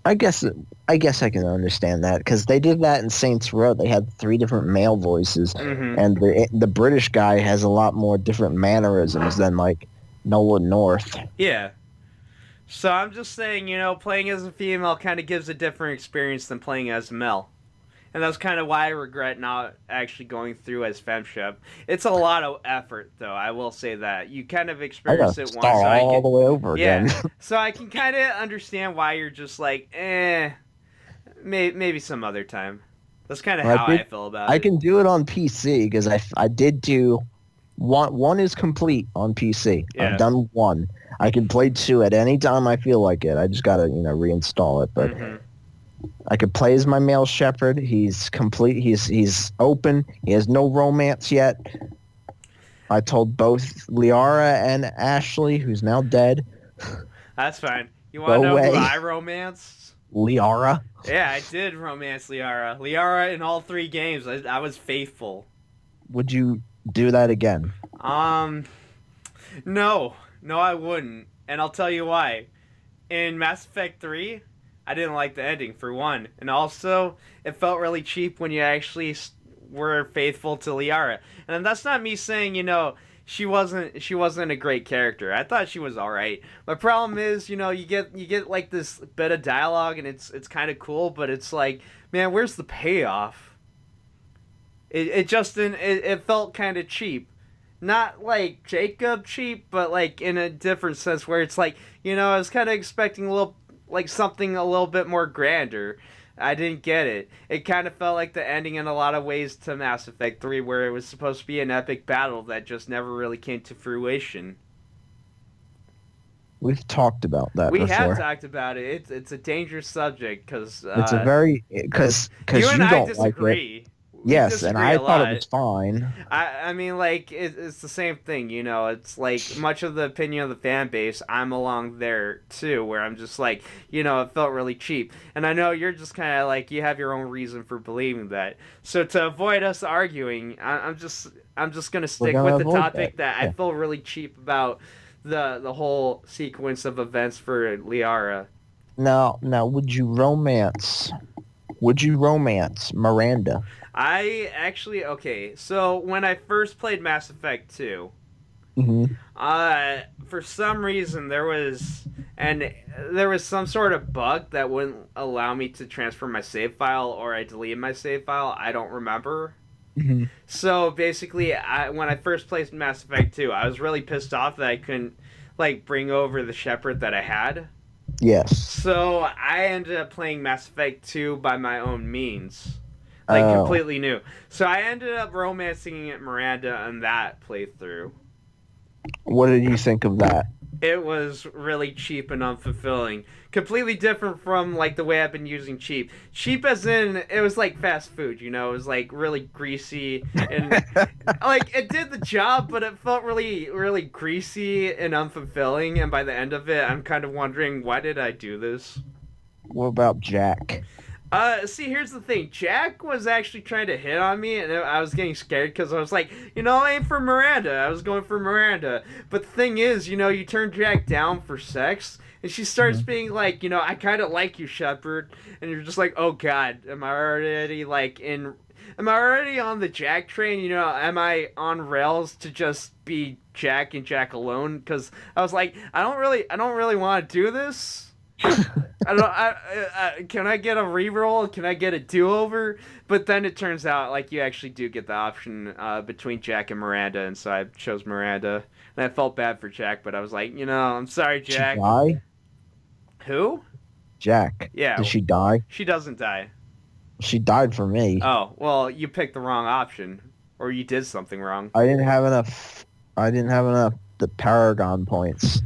Speaker 2: I guess I guess I can understand that because they did that in Saints Row. They had three different male voices,
Speaker 1: Hmm.
Speaker 2: and the British guy has a lot more different mannerisms than like Nolan North.
Speaker 1: Yeah. So I'm just saying, playing as a female kind of gives a different experience than playing as a male. And that's kind of why I regret not actually going through as femship. It's a lot of effort, though. I will say that you kind of
Speaker 2: I
Speaker 1: experience
Speaker 2: gotta
Speaker 1: it once,
Speaker 2: start
Speaker 1: so I
Speaker 2: all
Speaker 1: can,
Speaker 2: the way over
Speaker 1: yeah.
Speaker 2: again.
Speaker 1: So I can kind of understand why you're just like, maybe some other time. That's kind of
Speaker 2: I
Speaker 1: how I
Speaker 2: did.
Speaker 1: feel about
Speaker 2: I
Speaker 1: it.
Speaker 2: can do it on PC because I did do one. One is complete on PC. I've
Speaker 1: Yeah.
Speaker 2: done one. I can play two at any time I feel like it. I just gotta reinstall it. But
Speaker 1: Hmm.
Speaker 2: I could play as my male shepherd. He's complete. He's open. He has no romance yet. I told both Liara and Ashley, who's now dead,
Speaker 1: That's fine. You
Speaker 2: go
Speaker 1: want to know who
Speaker 2: away.
Speaker 1: I romanced?
Speaker 2: Liara,
Speaker 1: Yeah, I did romance Liara. Liara in all three games. I was faithful.
Speaker 2: would you do that again?
Speaker 1: Um, no, no, I wouldn't, and I'll tell you why. In Mass Effect 3, I didn't like the ending for one, and also it felt really cheap when you actually were faithful to Liara. And that's not me saying she wasn't a great character. I thought she was all right. My problem is you get like this bit of dialogue and it's kind of cool, but it's like, man, where's the payoff? It just didn't. It felt kind of cheap. Not like Jacob cheap, but like in a different sense where it's like, I was kind of expecting a little, like something a little bit more grander. I didn't get it. It kind of felt like the ending in a lot of ways to Mass Effect 3, where it was supposed to be an epic battle that just never really came to fruition.
Speaker 2: We've talked about that
Speaker 1: We have
Speaker 2: before.
Speaker 1: talked about it. It's a dangerous subject because
Speaker 2: It's a very because
Speaker 1: you and
Speaker 2: you
Speaker 1: I
Speaker 2: don't like it.
Speaker 1: disagree. We
Speaker 2: Yes, and
Speaker 1: disagree
Speaker 2: I
Speaker 1: a
Speaker 2: thought it
Speaker 1: lot.
Speaker 2: was fine.
Speaker 1: I mean, like, it's the same thing, It's like much of the opinion of the fan base, I'm along there too, where I'm just like, it felt really cheap. And I know you're just kind of like, you have your own reason for believing that. So to avoid us arguing, I'm just gonna
Speaker 2: We're
Speaker 1: stick
Speaker 2: gonna
Speaker 1: with the
Speaker 2: avoid
Speaker 1: topic
Speaker 2: that.
Speaker 1: that I
Speaker 2: Yeah.
Speaker 1: feel really cheap about the whole sequence of events for Liara.
Speaker 2: Now, would you romance? Would you romance Miranda?
Speaker 1: I actually okay. So when I first played Mass Effect 2.
Speaker 2: Hmm.
Speaker 1: For some reason there was some sort of bug that wouldn't allow me to transfer my save file, or I deleted my save file. I don't remember.
Speaker 2: Hmm.
Speaker 1: So basically, when I first played Mass Effect 2, I was really pissed off that I couldn't like bring over the Shepard that I had.
Speaker 2: Yes.
Speaker 1: So I ended up playing Mass Effect 2 by my own means. Like
Speaker 2: Oh,
Speaker 1: completely new. So I ended up romancing Miranda on that playthrough.
Speaker 2: what did you think of that?
Speaker 1: It was really cheap and unfulfilling. Completely different from like the way I've been using cheap. Cheap as in it was like fast food, It was like really greasy and like it did the job, but it felt really really greasy and unfulfilling, and by the end of it I'm kind of wondering, why did I do this?
Speaker 2: What about Jack?
Speaker 1: See, here's the thing. Jack was actually trying to hit on me, and I was getting scared because I was like, I ain't for Miranda. I was going for Miranda. But the thing is, you turn Jack down for sex, and she starts
Speaker 2: Mhm.
Speaker 1: being like, I kind of like you, Shepard. And you're just like, oh, God, am I already on the Jack train? Am I on rails to just be Jack and Jack alone? Because I was like, I don't really want to do this. I don't. Can I get a reroll? Can I get a do-over? But then it turns out like you actually do get the option between Jack and Miranda, and so I chose Miranda. And I felt bad for Jack, but I was like, I'm sorry,
Speaker 2: Did she
Speaker 1: Jack.
Speaker 2: die?
Speaker 1: Who?
Speaker 2: Jack.
Speaker 1: Yeah,
Speaker 2: Did she die?
Speaker 1: she doesn't die.
Speaker 2: She died for me.
Speaker 1: Oh, well, you picked the wrong option, or you did something wrong.
Speaker 2: I didn't have enough. I didn't have enough the Paragon points.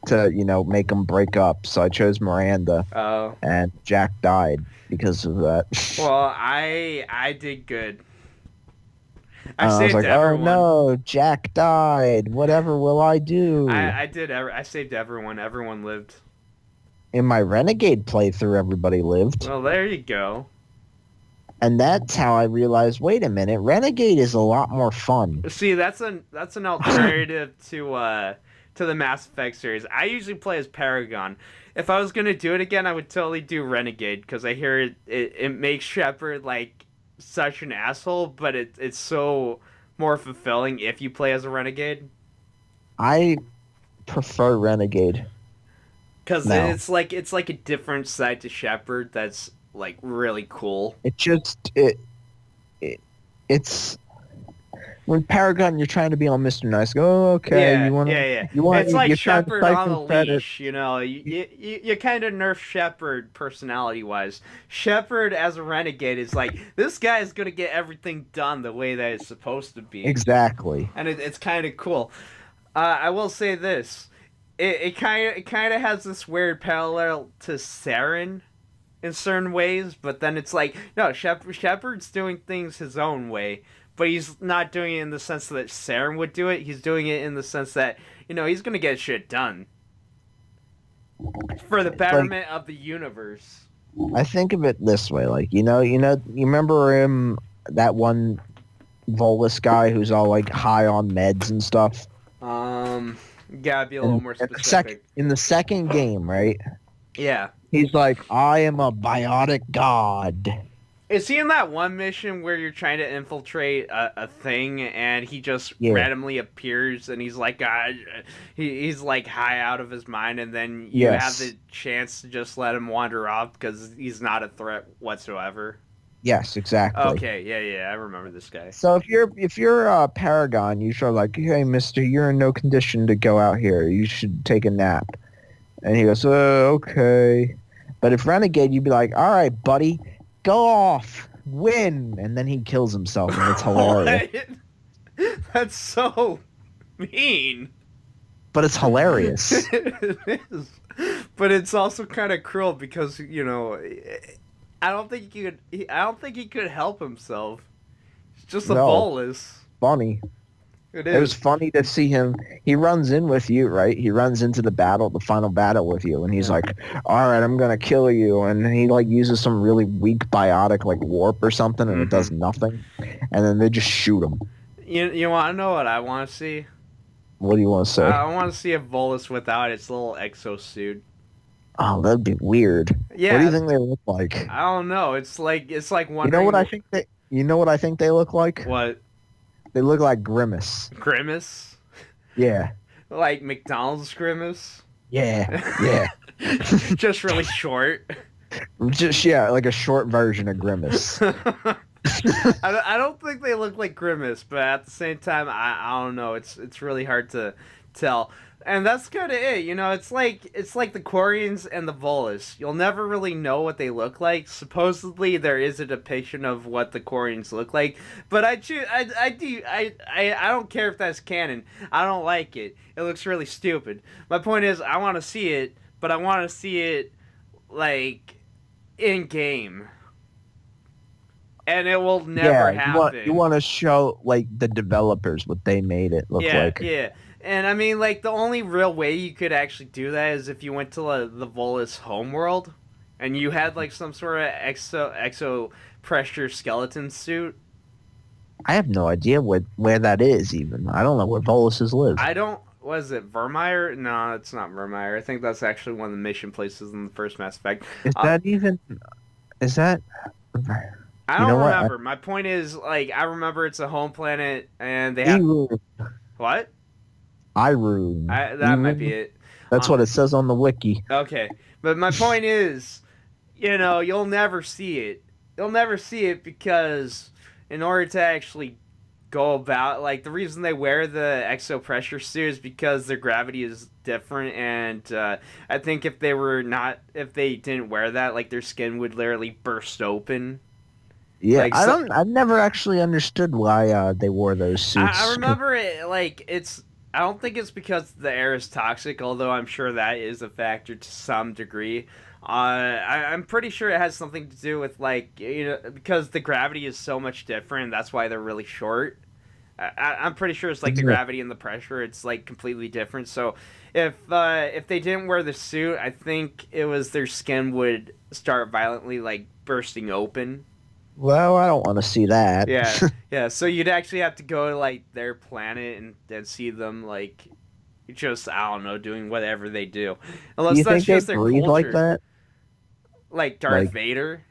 Speaker 2: to make them break up. So I chose Miranda,
Speaker 1: Oh.
Speaker 2: and Jack died because of that.
Speaker 1: Well, I did good. I
Speaker 2: I was
Speaker 1: saved
Speaker 2: like, oh
Speaker 1: everyone.
Speaker 2: no, Jack died. Whatever will I do?
Speaker 1: I saved everyone. Everyone lived.
Speaker 2: In my Renegade playthrough, everybody lived.
Speaker 1: Well, there you go.
Speaker 2: And that's how I realized, wait a minute, Renegade is a lot more fun.
Speaker 1: See, that's an alternative to the Mass Effect series. I usually play as Paragon. If I was gonna do it again, I would totally do Renegade because I hear it makes Shepard like such an asshole, but it's so more fulfilling if you play as a Renegade.
Speaker 2: I prefer Renegade
Speaker 1: Because
Speaker 2: now.
Speaker 1: it's like a different side to Shepard that's like really cool.
Speaker 2: It just it's when Paragon you're trying to be all Mr. Nice. Go, oh, okay,
Speaker 1: Yeah, yeah, yeah. It's like
Speaker 2: you're trying to
Speaker 1: Shepard on
Speaker 2: siphon
Speaker 1: a
Speaker 2: credit.
Speaker 1: leash, you know. You kind of nerf Shepard personality wise. Shepard as a renegade is like this guy is gonna get everything done the way that it's supposed to be,
Speaker 2: Exactly.
Speaker 1: and it's kind of cool. I will say this: it kind of has this weird parallel to Saren in certain ways, but then it's like no, Shepard's doing things his own way, but he's not doing it in the sense that Saren would do it. He's doing it in the sense that he's gonna get shit done for the
Speaker 2: Like
Speaker 1: betterment of the universe.
Speaker 2: I think of it this way, like you remember him, that one Volus guy who's all like high on meds and stuff.
Speaker 1: Gotta be a little more specific.
Speaker 2: In the second game, right?
Speaker 1: Yeah.
Speaker 2: He's like, I am a biotic god.
Speaker 1: Is he in that one mission where you're trying to infiltrate a thing and he just
Speaker 2: Yeah.
Speaker 1: randomly appears and he's like he's like high out of his mind and then you
Speaker 2: Yes.
Speaker 1: have the chance to just let him wander off because he's not a threat whatsoever?
Speaker 2: Yes, exactly.
Speaker 1: Okay, yeah, I remember this guy.
Speaker 2: So if you're a Paragon, you should like, hey, Mister, you're in no condition to go out here. You should take a nap. And he goes, okay. But if Renegade, you'd be like, all right, buddy, go off, win, and then he kills himself, and it's hilarious.
Speaker 1: What? That's so mean.
Speaker 2: But it's hilarious.
Speaker 1: It is. But it's also kind of cruel because I don't think he could help himself. It's just a
Speaker 2: No.
Speaker 1: bolus.
Speaker 2: Funny.
Speaker 1: It
Speaker 2: It was
Speaker 1: is.
Speaker 2: funny to see him. He runs in with you, right? He runs into the final battle with you, and he's
Speaker 1: Yeah.
Speaker 2: like, "All right, I'm gonna kill you." And he like uses some really weak biotic, like warp or something, and it does nothing. And then they just shoot him.
Speaker 1: You want to know what I want to see?
Speaker 2: What do you want to say?
Speaker 1: I want to see a bolus without its little exosuit.
Speaker 2: Oh, that'd be weird.
Speaker 1: Yeah.
Speaker 2: What do you think they look like?
Speaker 1: I don't know. It's like
Speaker 2: You
Speaker 1: wondering.
Speaker 2: know what I think they? You know what I think they look like?
Speaker 1: What?
Speaker 2: They look like Grimace.
Speaker 1: Grimace?
Speaker 2: Yeah.
Speaker 1: Like McDonald's Grimace?
Speaker 2: Yeah.
Speaker 1: Just really short.
Speaker 2: Just like a short version of Grimace.
Speaker 1: I don't think they look like Grimace, but at the same time, I don't know. It's really hard to tell, and that's kind of it. It's like the Quarians and the Volus. You'll never really know what they look like. Supposedly, there is a depiction of what the Quarians look like, but I don't care if that's canon. I don't like it. It looks really stupid. My point is, I want to see it, but I want to see it like in game. And it will never happen.
Speaker 2: You want to show like the developers what they made it look like.
Speaker 1: Yeah. And I mean, like the only real way you could actually do that is if you went to the Volus homeworld, and you had like some sort of exo pressure skeleton suit.
Speaker 2: I have no idea where that is even. I don't know where Voluses live.
Speaker 1: Was it Vermeer? No, it's not Vermeer. I think that's actually one of the mission places in the first Mass Effect.
Speaker 2: Is that?
Speaker 1: I don't remember. My point is, like, I remember it's a home planet, and they have what?
Speaker 2: Irune.
Speaker 1: That might be it.
Speaker 2: That's what it says on the wiki.
Speaker 1: Okay, but my point is, you'll never see it. You'll never see it because in order to actually go about, like, the reason they wear the exo pressure suit is because their gravity is different, and I think if they didn't wear that, like, their skin would literally burst open.
Speaker 2: Yeah,
Speaker 1: Like,
Speaker 2: I've never actually understood why they wore those suits.
Speaker 1: I remember it like I don't think it's because the air is toxic, although I'm sure that is a factor to some degree. I'm pretty sure it has something to do with like because the gravity is so much different. That's why they're really short. I'm pretty sure it's like the
Speaker 2: Isn't it?
Speaker 1: gravity and the pressure. It's like completely different. So if they didn't wear the suit, I think it was their skin would start violently like bursting open.
Speaker 2: Well, I don't want to see that.
Speaker 1: Yeah, yeah. So you'd actually have to go to like their planet and see them like just I don't know doing whatever they do,
Speaker 2: Do
Speaker 1: unless
Speaker 2: you
Speaker 1: that's
Speaker 2: think they
Speaker 1: just their
Speaker 2: breathe like
Speaker 1: culture,
Speaker 2: that?
Speaker 1: like Darth
Speaker 2: Like,
Speaker 1: Vader.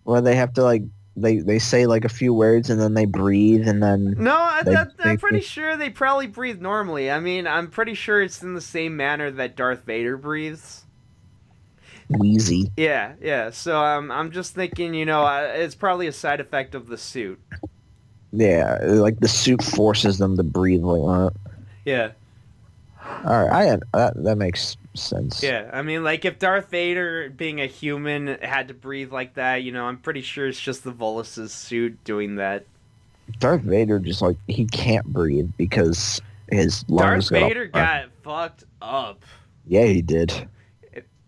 Speaker 2: where they have to like they say like a few words and then they breathe and then
Speaker 1: No, I'm
Speaker 2: they
Speaker 1: pretty sure they probably breathe normally. I mean, I'm pretty sure it's in the same manner that Darth Vader breathes.
Speaker 2: wheezy.
Speaker 1: Yeah, yeah. So I'm just thinking, it's probably a side effect of the suit.
Speaker 2: Yeah, like the suit forces them to breathe like that.
Speaker 1: Yeah,
Speaker 2: All right, that makes sense.
Speaker 1: yeah. I mean, like if Darth Vader, being a human, had to breathe like that, I'm pretty sure it's just the Volus's suit doing that.
Speaker 2: Darth Vader just like he can't breathe because his lungs
Speaker 1: Darth
Speaker 2: got all
Speaker 1: Vader
Speaker 2: burnt.
Speaker 1: got fucked up.
Speaker 2: Yeah, he did.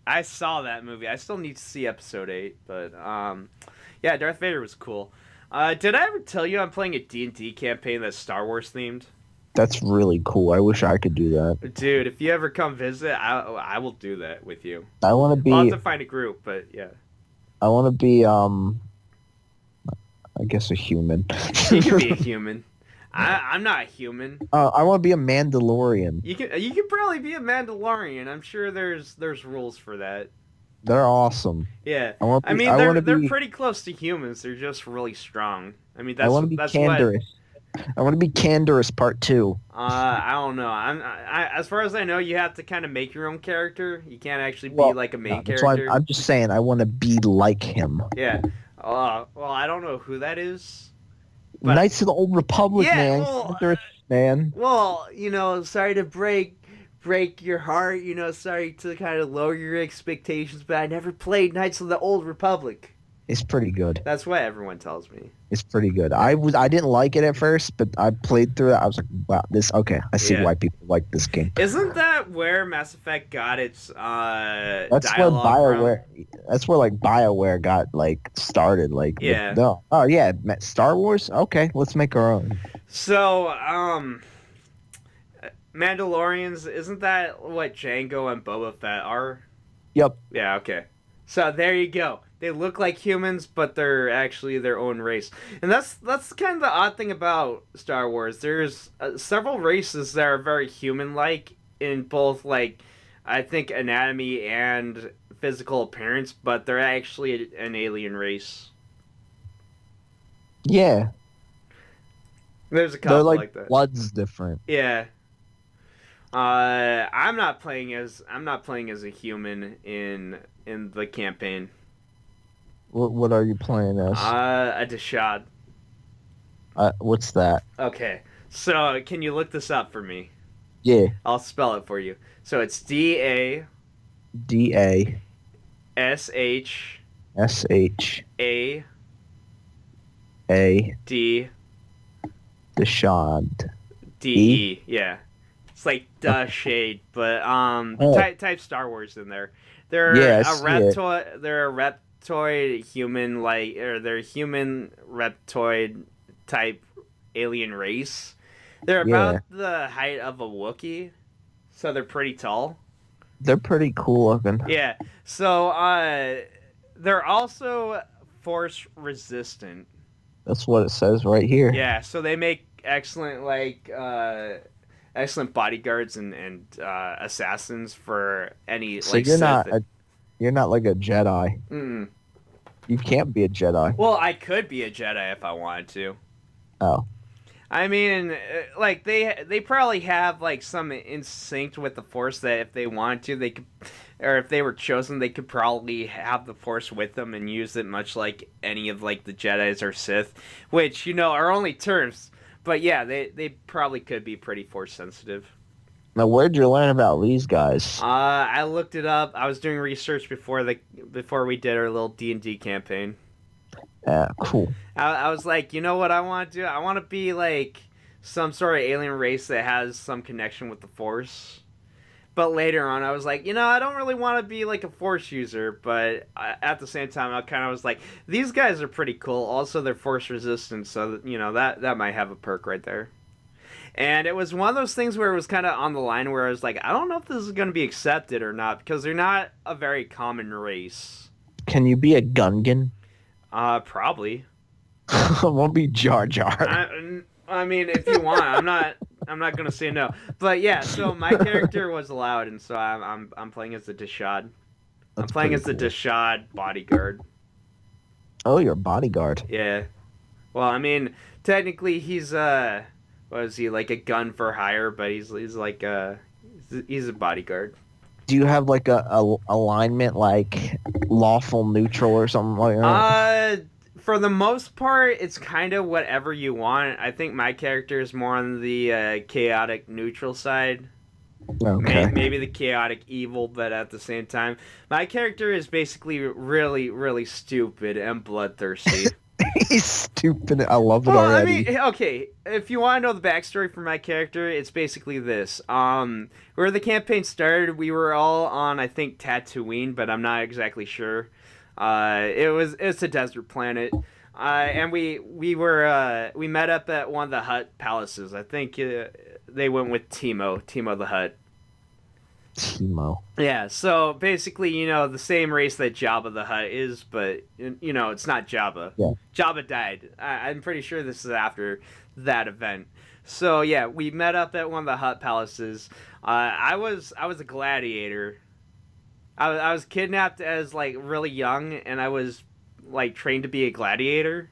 Speaker 1: I saw that movie. I still need to see episode 8, but yeah, Darth Vader was cool. Did I ever tell you I'm playing a D&D campaign that's Star Wars themed?
Speaker 2: That's really cool. I wish I could do that.
Speaker 1: Dude, if you ever come visit, I will do that with you.
Speaker 2: I want to
Speaker 1: I'll have
Speaker 2: be.
Speaker 1: to find a group, but yeah.
Speaker 2: I want to be. I guess a human.
Speaker 1: You can be a human. I'm not a human.
Speaker 2: I want to be a Mandalorian.
Speaker 1: You can probably be a Mandalorian. I'm sure there's rules for that.
Speaker 2: They're awesome.
Speaker 1: Yeah.
Speaker 2: I want.
Speaker 1: I mean
Speaker 2: I want to
Speaker 1: they're
Speaker 2: be.
Speaker 1: pretty close to humans. They're just really strong. I mean
Speaker 2: I want to be
Speaker 1: that's what
Speaker 2: Canderous. I want to be Canderous Part 2.
Speaker 1: I don't know. As far as I know, you have to kind of make your own character. You can't actually be
Speaker 2: Well,
Speaker 1: like a main
Speaker 2: that's why
Speaker 1: character.
Speaker 2: I'm just saying I want to be like him.
Speaker 1: Yeah. Well, I don't know who that is. But
Speaker 2: Knights of the Old Republic,
Speaker 1: yeah,
Speaker 2: man.
Speaker 1: well,
Speaker 2: Canderous, man.
Speaker 1: well, sorry to break your heart. Sorry to kind of lower your expectations, but I never played Knights of the Old Republic.
Speaker 2: It's pretty good.
Speaker 1: That's what everyone tells me.
Speaker 2: It's pretty good. I didn't like it at first, but I played through it. I was like, wow, this okay. I see
Speaker 1: Yeah.
Speaker 2: why people like this game.
Speaker 1: Isn't that where Mass Effect got its
Speaker 2: That's where
Speaker 1: dialogue
Speaker 2: BioWare.
Speaker 1: from?
Speaker 2: That's where like BioWare got like started. Like
Speaker 1: Yeah.
Speaker 2: no, oh yeah, Star Wars. Okay, let's make our own.
Speaker 1: So, Mandalorians, isn't that what Jango and Boba Fett are?
Speaker 2: Yep.
Speaker 1: Yeah, okay. So there you go. They look like humans, but they're actually their own race. And that's kind of the odd thing about Star Wars. There's several races that are very human-like in both, like, I think anatomy and physical appearance, but they're actually an alien race.
Speaker 2: Yeah,
Speaker 1: There's a
Speaker 2: they're
Speaker 1: couple
Speaker 2: like
Speaker 1: like that.
Speaker 2: blood's different.
Speaker 1: Yeah. I'm not playing as a human in the campaign.
Speaker 2: What are you playing as?
Speaker 1: A Deshad.
Speaker 2: What's that?
Speaker 1: Okay. So, can you look this up for me?
Speaker 2: Yeah,
Speaker 1: I'll spell it for you. So it's DASH
Speaker 2: DASH
Speaker 1: A D
Speaker 2: Deshad.
Speaker 1: DE. Yeah. It's like the shade, but
Speaker 2: Oh.
Speaker 1: type Star Wars in there. They're
Speaker 2: Yeah, I
Speaker 1: a
Speaker 2: see it.
Speaker 1: reptoid. They're a reptoid human or they're human reptoid type alien race. They're about the height of a Wookiee, so they're pretty tall.
Speaker 2: They're pretty cool looking.
Speaker 1: Yeah. So they're also force resistant.
Speaker 2: That's what it says right here.
Speaker 1: Yeah, so they make excellent excellent bodyguards and assassins for any
Speaker 2: So
Speaker 1: like
Speaker 2: you're
Speaker 1: Sith.
Speaker 2: you're not like a Jedi.
Speaker 1: Mm.
Speaker 2: You can't be a Jedi.
Speaker 1: Well, I could be a Jedi if I wanted to.
Speaker 2: Oh.
Speaker 1: I mean, like they probably have like some instinct with the Force that if they wanted to, they could, or if they were chosen, they could probably have the Force with them and use it much like any of like the Jedi's or Sith, which are only terms. But yeah, they probably could be pretty Force sensitive.
Speaker 2: Now, where'd you learn about these guys?
Speaker 1: I looked it up. I was doing research before we did our little D&D campaign.
Speaker 2: Cool.
Speaker 1: I was like, you know what I want to do? I want to be like some sort of alien race that has some connection with the Force. But later on, I was like, I don't really want to be like a Force user, but at the same time, I kind of was like, these guys are pretty cool. Also, they're Force resistant, so that might have a perk right there. And it was one of those things where it was kind of on the line where I was like, I don't know if this is going to be accepted or not because they're not a very common race.
Speaker 2: Can you be a Gungan?
Speaker 1: Probably.
Speaker 2: Won't be Jar Jar.
Speaker 1: I mean, if you want, I'm not gonna say no. But yeah, so my character was allowed, and so I'm playing as the Deshad. I'm playing as the Deshad bodyguard.
Speaker 2: Oh, you're a bodyguard.
Speaker 1: Yeah. Well, I mean, technically he's what is he, like a gun for hire? But he's like he's a bodyguard.
Speaker 2: Do you have like a alignment like lawful neutral or something like that?
Speaker 1: For the most part, it's kind of whatever you want. I think my character is more on the chaotic neutral side.
Speaker 2: Okay.
Speaker 1: Maybe the chaotic evil, but at the same time, my character is basically really, really stupid and bloodthirsty.
Speaker 2: He's stupid. I love it already.
Speaker 1: I mean, okay, if you want to know the backstory for my character, it's basically this. Where the campaign started, we were all on, I think, Tatooine, but I'm not exactly sure. It's a desert planet. And we met up at one of the Hutt palaces. I think they went with Timo the Hutt.
Speaker 2: Timo.
Speaker 1: Yeah, so basically, the same race that Jabba the Hutt is, but it's not Jabba.
Speaker 2: Yeah.
Speaker 1: Jabba died. I'm pretty sure this is after that event. So yeah, we met up at one of the Hutt palaces. I was a gladiator. I was kidnapped as like really young, and I was like trained to be a gladiator.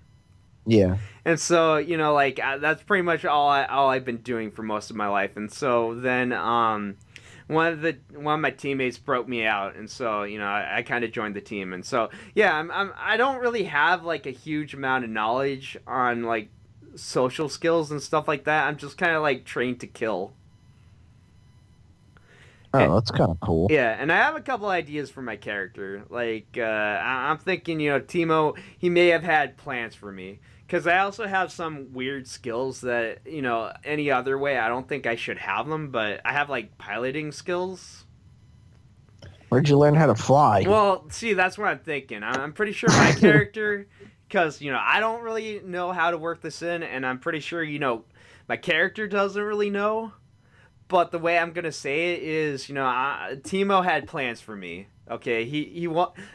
Speaker 2: Yeah.
Speaker 1: And so that's pretty much all I've been doing for most of my life. And so then one of my teammates broke me out, and so I kind of joined the team. And so yeah, I don't really have like a huge amount of knowledge on like social skills and stuff like that. I'm just kind of like trained to kill.
Speaker 2: Oh, that's kind of cool.
Speaker 1: Yeah, and I have a couple ideas for my character. Like, I'm thinking, Timo, he may have had plans for me. Because I also have some weird skills that, any other way, I don't think I should have them. But I have, like, piloting skills.
Speaker 2: Where'd you learn how to fly?
Speaker 1: Well, see, that's what I'm thinking. I'm pretty sure my character, because, I don't really know how to work this in. And I'm pretty sure, my character doesn't really know. But the way I'm gonna say it is, Timo had plans for me. Okay,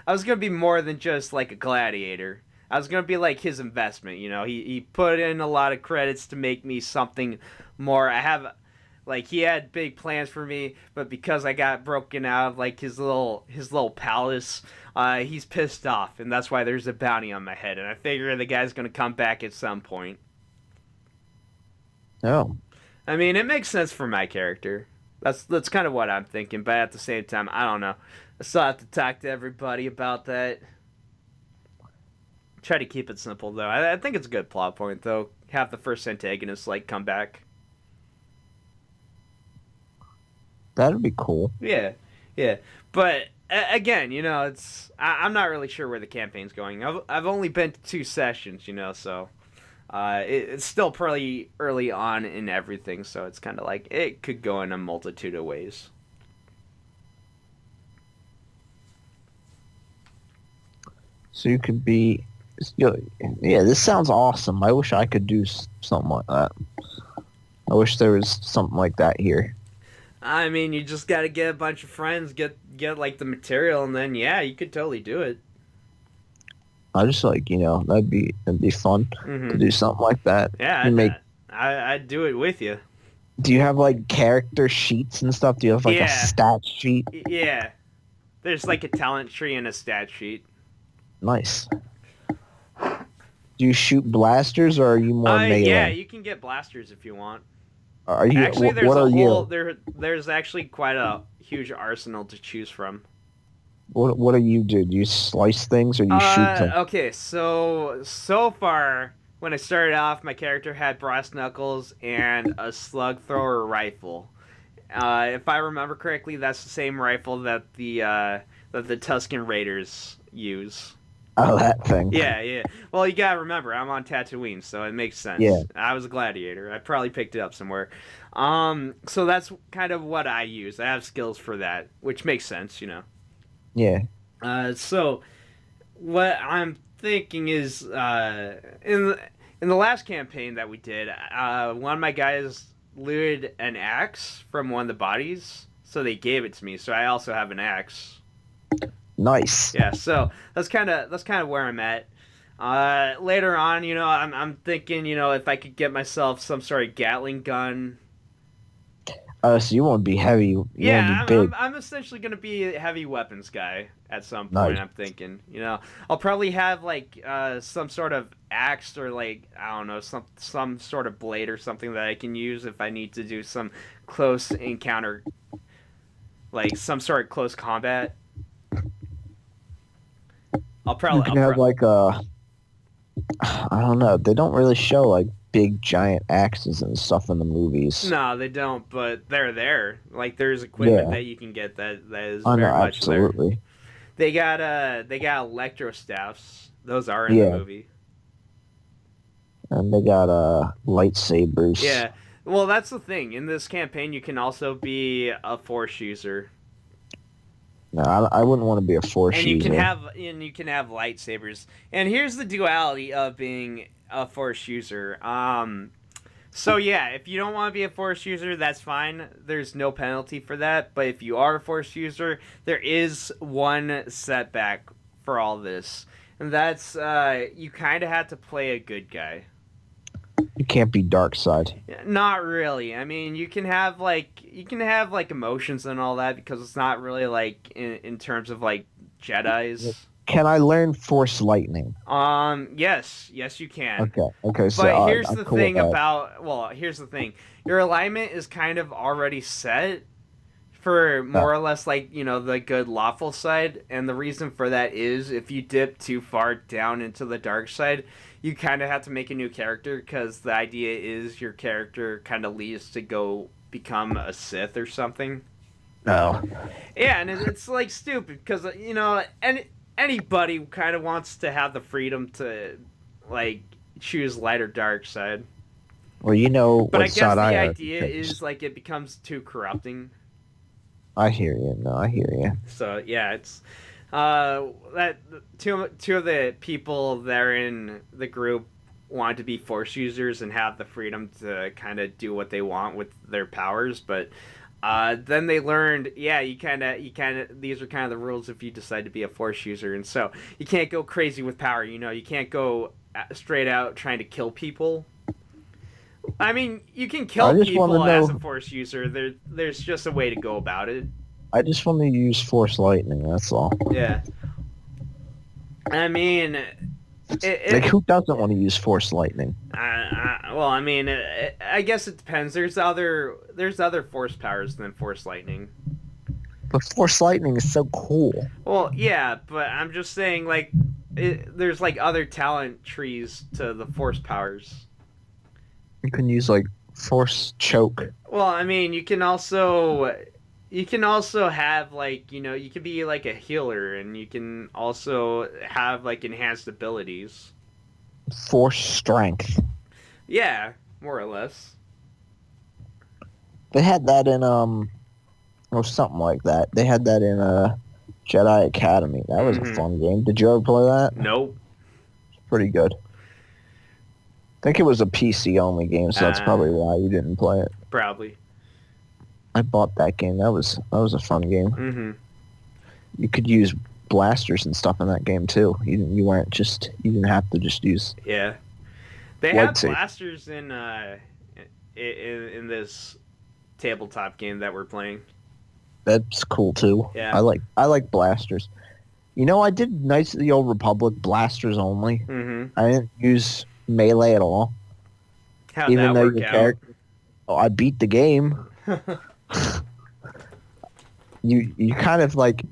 Speaker 1: I was gonna be more than just like a gladiator. I was gonna be like his investment. He put in a lot of credits to make me something more. He had big plans for me, but because I got broken out of like his little palace, he's pissed off, and that's why there's a bounty on my head. And I figure the guy's gonna come back at some point.
Speaker 2: Oh.
Speaker 1: I mean, it makes sense for my character. That's kind of what I'm thinking, but at the same time, I don't know. I still have to talk to everybody about that. Try to keep it simple, though. I think it's a good plot point, though. Have the first antagonist, come back.
Speaker 2: That'd be cool.
Speaker 1: Yeah. But, again, I'm not really sure where the campaign's going. I've only been to 2 sessions, so... it's still pretty early on in everything, so it's kind of like it could go in a multitude of ways.
Speaker 2: So you could be... Yeah, this sounds awesome. I wish I could do something like that. I wish there was something like that here.
Speaker 1: I mean, you just got to get a bunch of friends, get like the material, and then yeah, you could totally do it.
Speaker 2: I just that'd be fun to do something like that.
Speaker 1: Yeah, I'd do it with you.
Speaker 2: Do you have like character sheets and stuff? Do you have like a stat sheet?
Speaker 1: Yeah, there's like a talent tree and a stat sheet.
Speaker 2: Nice. Do you shoot blasters or are you more melee?
Speaker 1: Yeah, you can get blasters if you want.
Speaker 2: Are you?
Speaker 1: Actually, there's actually quite a huge arsenal to choose from.
Speaker 2: What do you do? Do you slice things or you shoot them?
Speaker 1: Okay, so far, when I started off, my character had brass knuckles and a slug thrower rifle. If I remember correctly, that's the same rifle that the Tusken Raiders use.
Speaker 2: Oh, that thing.
Speaker 1: Yeah, yeah. Well, you gotta remember, I'm on Tatooine, so it makes
Speaker 2: Yeah,
Speaker 1: sense. I was a gladiator. I probably picked it up somewhere. So that's kind of what I use. I have skills for that, which makes sense, you know.
Speaker 2: yeah.
Speaker 1: So what I'm thinking is, in the last campaign that we did, one of my guys looted an axe from one of the bodies, so they gave it to me. So I also have an axe.
Speaker 2: Nice.
Speaker 1: Yeah, so that's kind of where I'm at. Later on, you know, I'm thinking, you know, if I could get myself some sort of Gatling gun.
Speaker 2: So you want to be heavy. You want to be
Speaker 1: Yeah,
Speaker 2: big.
Speaker 1: I'm essentially gonna be a heavy weapons guy at some point.
Speaker 2: Nice.
Speaker 1: I'm thinking, you know, I'll probably have like some sort of axe or like I don't know some sort of blade or something that I can use if I need to do some close encounter, like some sort of close combat.
Speaker 2: You can have like a. I don't know. They don't really show like big giant axes and stuff in the movies.
Speaker 1: No, they don't, but they're there. Like there's equipment
Speaker 2: Yeah.
Speaker 1: that you can get that is
Speaker 2: I know,
Speaker 1: very much there.
Speaker 2: absolutely.
Speaker 1: They got electro staffs. Those are in the
Speaker 2: Yeah,
Speaker 1: movie.
Speaker 2: and they got lightsabers.
Speaker 1: Yeah. Well, that's the thing. In this campaign, you can also be a force user,
Speaker 2: No, I wouldn't want to be a force
Speaker 1: and you
Speaker 2: user.
Speaker 1: can have lightsabers. And here's the duality of being a force user. So yeah, if you don't want to be a force user, that's fine. There's no penalty for that. But if you are a force user, there is one setback for all this, and that's you kind of have to play a good guy.
Speaker 2: You can't be dark side.
Speaker 1: Not really. I mean, you can have like emotions and all that because it's not really like in terms of like Jedi's.
Speaker 2: Can I learn force lightning?
Speaker 1: Yes, you can.
Speaker 2: Okay. So
Speaker 1: But here's
Speaker 2: I'm
Speaker 1: the
Speaker 2: cool with
Speaker 1: thing
Speaker 2: that.
Speaker 1: about well, here's the thing. Your alignment is kind of already set for
Speaker 2: Uh,
Speaker 1: more or less like, you know, the good lawful side, and the reason for that is if you dip too far down into the dark side, you kind of have to make a new character because the idea is your character kind of leaves to go become a Sith or something.
Speaker 2: no.
Speaker 1: Yeah, and it's like stupid because you know, anybody kind of wants to have the freedom to like choose light or dark side.
Speaker 2: Well, you know
Speaker 1: But I
Speaker 2: what
Speaker 1: guess
Speaker 2: side I
Speaker 1: the
Speaker 2: am.
Speaker 1: idea is like it becomes too corrupting.
Speaker 2: I hear you. No, I hear you.
Speaker 1: So yeah, it's that two of the people that are in the group want to be force users and have the freedom to kind of do what they want with their powers, but then they learned, yeah, you kind of these are kind of the rules if you decide to be a force user, and so you can't go crazy with power. You know, you can't go straight out trying to kill people. I mean, you can
Speaker 2: I
Speaker 1: kill
Speaker 2: just want to
Speaker 1: people as a
Speaker 2: know.
Speaker 1: force user. There's just a way to go about it.
Speaker 2: I just want to use force lightning. That's all.
Speaker 1: Yeah. I mean,
Speaker 2: Like, who doesn't want to use force lightning?
Speaker 1: well, I mean, I guess it depends. There's other force powers than force lightning.
Speaker 2: But force lightning is so cool.
Speaker 1: Well, yeah, but I'm just saying, like, there's like other talent trees to the force powers.
Speaker 2: You can use like force choke.
Speaker 1: Well, I mean, you can also have like, you know, you can be like a healer, and you can also have like enhanced abilities.
Speaker 2: Force strength.
Speaker 1: Yeah, more or less.
Speaker 2: They had that in or something like that. They had that in Jedi Academy. That was a
Speaker 1: Mhm.
Speaker 2: fun game. Did you ever play that?
Speaker 1: Nope.
Speaker 2: Pretty good. I think it was a PC only game, so that's probably why you didn't play it.
Speaker 1: Probably.
Speaker 2: I bought that game. That was a fun game.
Speaker 1: Mm-hmm.
Speaker 2: You could use blasters and stuff in that game too. You didn't have to just use
Speaker 1: Yeah. They have
Speaker 2: lightsaber.
Speaker 1: blasters in this tabletop game that we're playing.
Speaker 2: That's cool too.
Speaker 1: Yeah.
Speaker 2: I like blasters. You know, I did Knights of the Old Republic blasters only.
Speaker 1: Mm-hmm.
Speaker 2: I didn't use melee at all.
Speaker 1: How'd
Speaker 2: Even
Speaker 1: that
Speaker 2: though
Speaker 1: work
Speaker 2: your
Speaker 1: out?
Speaker 2: character, I beat the game. You kind of like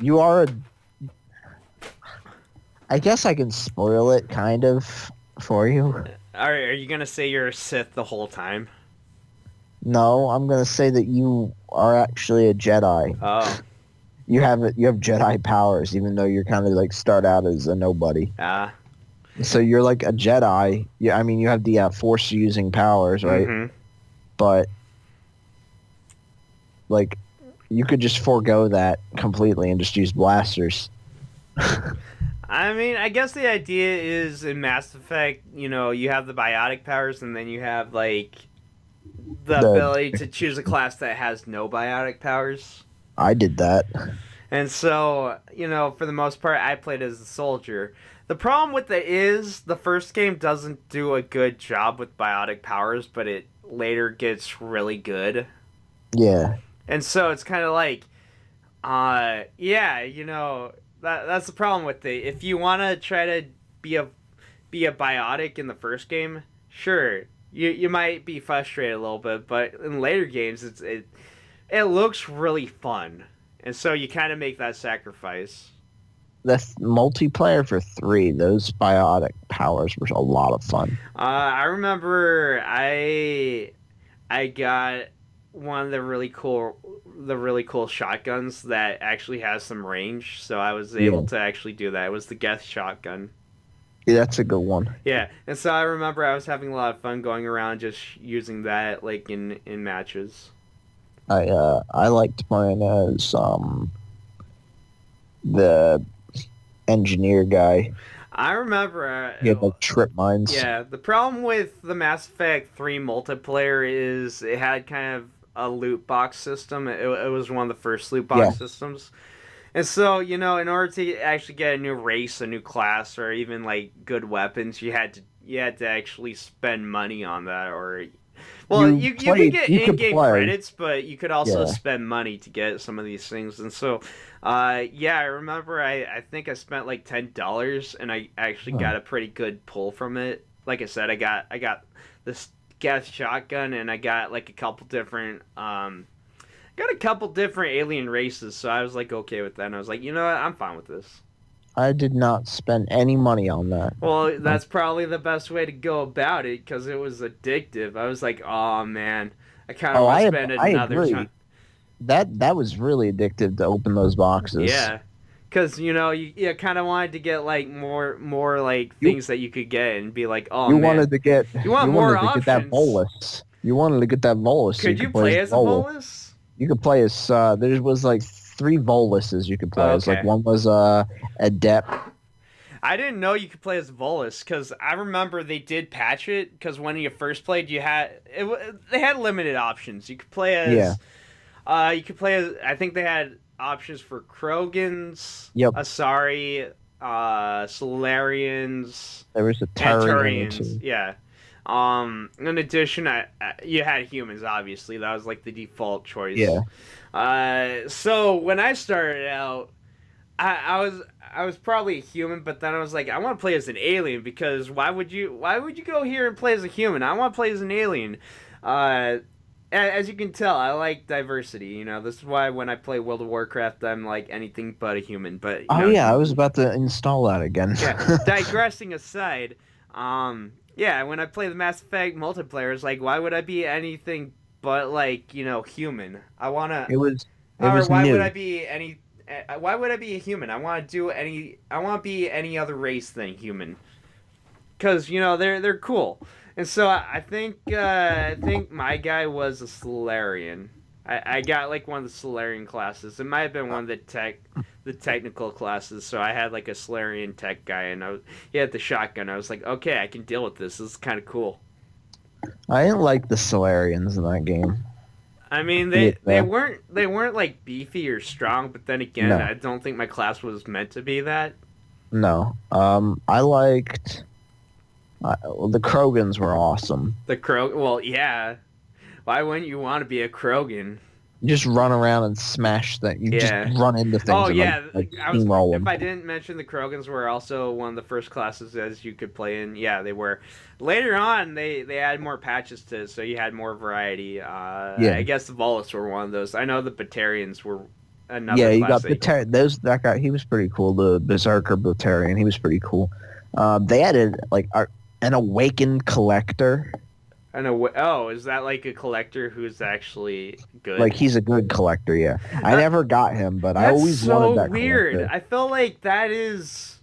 Speaker 2: you are a. I guess I can spoil it kind of for you.
Speaker 1: Are you gonna say you're a Sith the whole time?
Speaker 2: No, I'm gonna say that you are actually a Jedi.
Speaker 1: Oh.
Speaker 2: You have Jedi powers, even though you're kind of like start out as a nobody. So you're like a Jedi. Yeah, I mean you have the Force using powers, right?
Speaker 1: Mm-hmm.
Speaker 2: But like you could just forego that completely and just use blasters.
Speaker 1: I mean, I guess the idea is in Mass Effect, you have the biotic powers, and then you have like the ability to choose a class that has no biotic powers.
Speaker 2: I did that.
Speaker 1: And so, for the most part, I played as a soldier. The problem with it is the first game doesn't do a good job with biotic powers, but it later gets really good.
Speaker 2: Yeah.
Speaker 1: And so it's kind of like, that's the problem with it. If you want to try to be a biotic in the first game, sure, you might be frustrated a little bit, but in later games, it looks really fun. And so you kind of make that sacrifice.
Speaker 2: The multiplayer for 3, those biotic powers were a lot of fun.
Speaker 1: I remember I got one of the really cool shotguns that actually has some range, so I was able to actually do that. It was the Geth shotgun.
Speaker 2: Yeah, that's a good one.
Speaker 1: Yeah, and so I remember I was having a lot of fun going around just using that like in matches.
Speaker 2: I liked playing as the engineer guy.
Speaker 1: I remember
Speaker 2: He had like trip mines.
Speaker 1: Yeah, the problem with the Mass Effect 3 multiplayer is it had kind of a loot box system. It was one of the first loot box systems. And so, in order to actually get a new race, a new class, or even like good weapons, you had to actually spend money on that, or you could get in-game credits, but you could also spend money to get some of these things. And so, I remember I think I spent like $10, and I actually got a pretty good pull from it. Like I said, I got this Geth shotgun, and I got like a couple different alien races, so I was like okay with that, and I was like, you know what, I'm fine with this.
Speaker 2: I did not spend any money on that.
Speaker 1: Well, that's probably the best way to go about it, because it was addictive. I was like, oh man, I kind of want to spend another time.
Speaker 2: That was really addictive to open those boxes.
Speaker 1: Yeah, because you kind of wanted to get like more like things that you could get and be like, oh man.
Speaker 2: You wanted to get
Speaker 1: more options.
Speaker 2: Get that bolus. You wanted to get that bolus.
Speaker 1: Could you play as a bolus?
Speaker 2: You could play as there was like 3 Voluses you could play as. Like one was Adept.
Speaker 1: I didn't know you could play as Volus, because I remember they did patch it, because when you first played, they had limited options. You could play as I think they had options for Krogans, Asari, Solarians,
Speaker 2: there was a Turians.
Speaker 1: Yeah. In addition, you had humans, obviously. That was like the default choice.
Speaker 2: Yeah.
Speaker 1: So when I started out, I was probably a human, but then I was like, I want to play as an alien, because why would you go here and play as a human? I want to play as an alien. As you can tell, I like diversity. This is why when I play World of Warcraft, I'm like anything but a human. But
Speaker 2: I was about to install that again.
Speaker 1: Digressing aside, when I play the Mass Effect multiplayer, it's like, why would I be anything but like human? I wanna.
Speaker 2: It was
Speaker 1: why
Speaker 2: new.
Speaker 1: would I be any? Why would I be a human? I want to be any other race than human, because they're cool. And so I think my guy was a Solarian. I got like one of the Solarian classes. It might have been one of the technical classes. So I had like a Solarian tech guy, and he had the shotgun. I was like, okay, I can deal with this. This is kind of cool.
Speaker 2: I didn't like the Solarians in that game.
Speaker 1: I mean, they weren't like beefy or strong, but then again, no. I don't think my class was meant to be that.
Speaker 2: No. I liked. The Krogans were awesome.
Speaker 1: Well, yeah. Why wouldn't you want to be a Krogan?
Speaker 2: You just run around and smash things. You just run into things. Oh,
Speaker 1: yeah. If I didn't mention, the Krogans were also one of the first classes as you could play in. Yeah, they were. Later on, they added more patches to it, so you had more variety. I guess the Volus were one of those. I know the Batarians were another class.
Speaker 2: Yeah, you got Batarian. That guy, he was pretty cool. The Berserker Batarian, he was pretty cool. They added, like, an Awakened Collector.
Speaker 1: I know. Oh, is that like a collector who's actually good?
Speaker 2: Like he's a good collector. Yeah, I never got him, but I
Speaker 1: That's
Speaker 2: always
Speaker 1: so
Speaker 2: wanted that
Speaker 1: weird.
Speaker 2: collector.
Speaker 1: I feel like that is.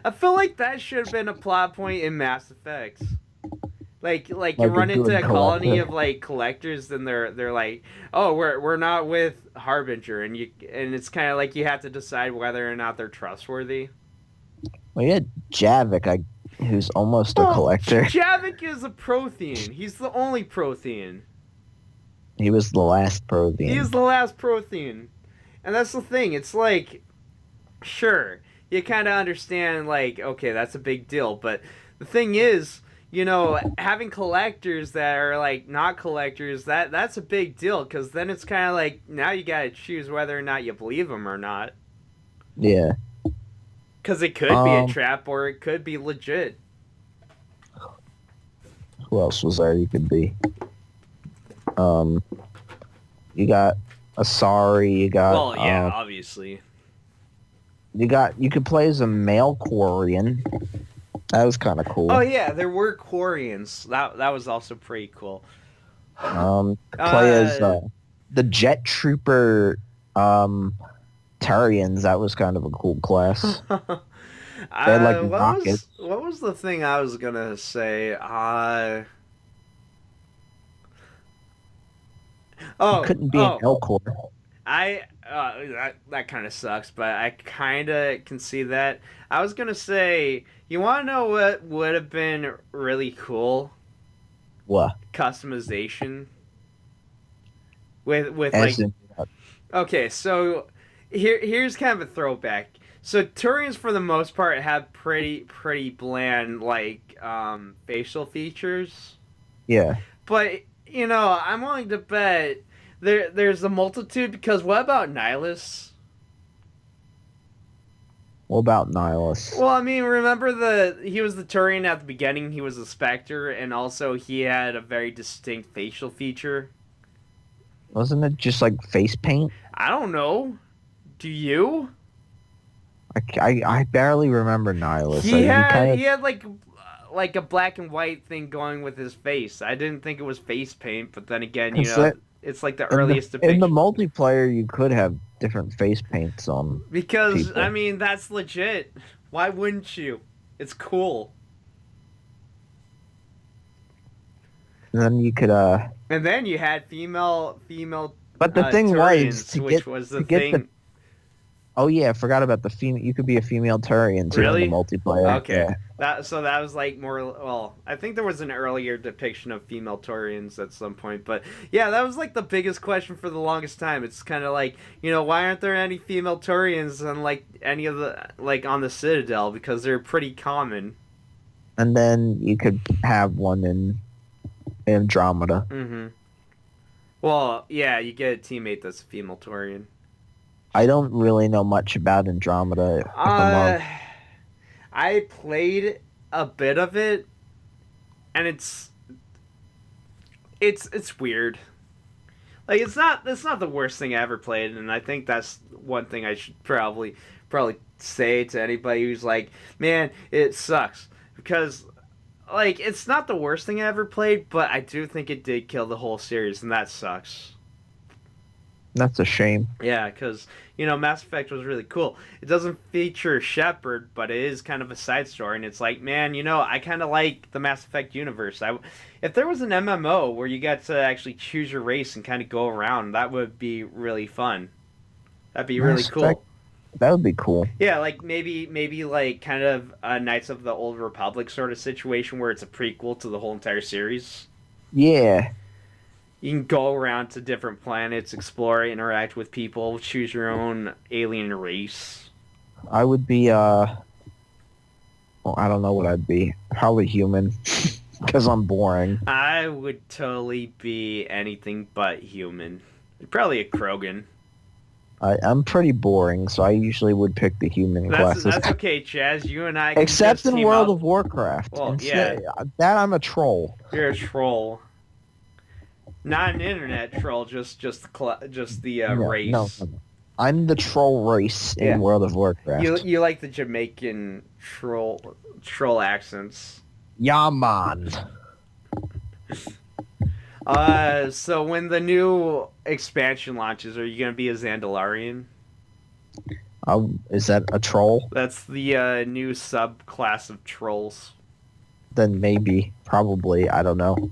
Speaker 1: I feel like that should have been a plot point in Mass Effect. Like you
Speaker 2: Like a
Speaker 1: run into
Speaker 2: good
Speaker 1: a colony
Speaker 2: collector.
Speaker 1: of like collectors, then they're like, oh, we're not with Harbinger, and it's kind of like you have to decide whether or not they're trustworthy.
Speaker 2: Well, yeah, Javik, who's almost a
Speaker 1: Well,
Speaker 2: collector.
Speaker 1: Javik is a Prothean. He's the only Prothean.
Speaker 2: He was the last
Speaker 1: He is
Speaker 2: Prothean.
Speaker 1: the last Prothean, and that's the thing. It's like, sure, you kind of understand, like, okay, that's a big deal, but the thing is, having collectors that are like not collectors, that's a big deal, because then it's kind of like now you gotta choose whether or not you believe them or not,
Speaker 2: Yeah.
Speaker 1: because it could be a
Speaker 2: Um,
Speaker 1: trap or it could be legit.
Speaker 2: who else was there? You could be. Um, you got Asari. You got.
Speaker 1: Well, yeah, obviously.
Speaker 2: You could play as a male Quarian. That was kind of cool.
Speaker 1: Oh yeah, there were Quarians. That was also pretty cool.
Speaker 2: Play as the Jet Trooper Turians. That was kind of a cool class. They had like rockets.
Speaker 1: What was the thing I was gonna say?
Speaker 2: You couldn't be an Elcor.
Speaker 1: That kind of sucks, but I kind of can see that. I was gonna say, you want to know what would have been really cool?
Speaker 2: What?
Speaker 1: Customization with
Speaker 2: As
Speaker 1: like.
Speaker 2: in,
Speaker 1: Okay, so here's kind of a throwback. So Turians, for the most part, have pretty bland like facial features,
Speaker 2: yeah.
Speaker 1: but I'm willing to bet there's a multitude, because what about Nihilus?
Speaker 2: What about Nihilus?
Speaker 1: Well, I mean, remember he was the Turian at the beginning. He was a Spectre, and also he had a very distinct facial feature.
Speaker 2: Wasn't it just like face paint?
Speaker 1: I don't know. Do you?
Speaker 2: I barely remember Nihilus.
Speaker 1: He had like a black and white thing going with his face. I didn't think it was face paint, but then again, it's like the earliest depiction.
Speaker 2: In the multiplayer, you could have different face paints on.
Speaker 1: Because
Speaker 2: people.
Speaker 1: I mean, that's legit. Why wouldn't you? It's cool.
Speaker 2: And then you could
Speaker 1: And then you had female.
Speaker 2: But the thing
Speaker 1: Turians,
Speaker 2: was to get the. Oh yeah, I forgot about the female. You could be a female Turian too in the multiplayer.
Speaker 1: Okay.
Speaker 2: Yeah.
Speaker 1: That was like more. Well, I think there was an earlier depiction of female Turians at some point, but yeah, that was like the biggest question for the longest time. It's kind of like, why aren't there any female Turians on like any of the on the Citadel, because they're pretty common.
Speaker 2: And then you could have one in Andromeda.
Speaker 1: Mm-hmm. Well, yeah, you get a teammate that's a female Turian.
Speaker 2: I don't really know much about Andromeda.
Speaker 1: I played a bit of it, and it's weird. Like, it's not the worst thing I ever played, and I think that's one thing I should probably say to anybody who's like, man, it sucks, because like, it's not the worst thing I ever played, but I do think it did kill the whole series, and that sucks.
Speaker 2: That's a shame.
Speaker 1: Yeah, because, Mass Effect was really cool. It doesn't feature Shepard, but it is kind of a side story, and it's like, man, I kind of like the Mass Effect universe. If there was an MMO where you got to actually choose your race and kind of go around, that would be really fun. That'd be really cool.
Speaker 2: That would be cool.
Speaker 1: Yeah, like maybe like kind of a Knights of the Old Republic sort of situation where it's a prequel to the whole entire series.
Speaker 2: Yeah.
Speaker 1: You can go around to different planets, explore, interact with people, choose your own alien race.
Speaker 2: I would be, well, I don't know what I'd be. Probably human, because I'm boring.
Speaker 1: I would totally be anything but human. Probably a Krogan.
Speaker 2: I'm pretty boring, so I usually would pick the human classes.
Speaker 1: That's okay, Chaz. You and I can
Speaker 2: Except
Speaker 1: just
Speaker 2: in World of Warcraft.
Speaker 1: Well, yeah.
Speaker 2: That I'm a troll.
Speaker 1: You're a troll. Not an internet troll, just the race.
Speaker 2: No. I'm the troll race in World of Warcraft.
Speaker 1: You like the Jamaican troll accents.
Speaker 2: Yeah, man.
Speaker 1: So when the new expansion launches, are you gonna be a Zandalarian?
Speaker 2: Is that a troll?
Speaker 1: That's the new subclass of trolls.
Speaker 2: Then maybe, probably, I don't know.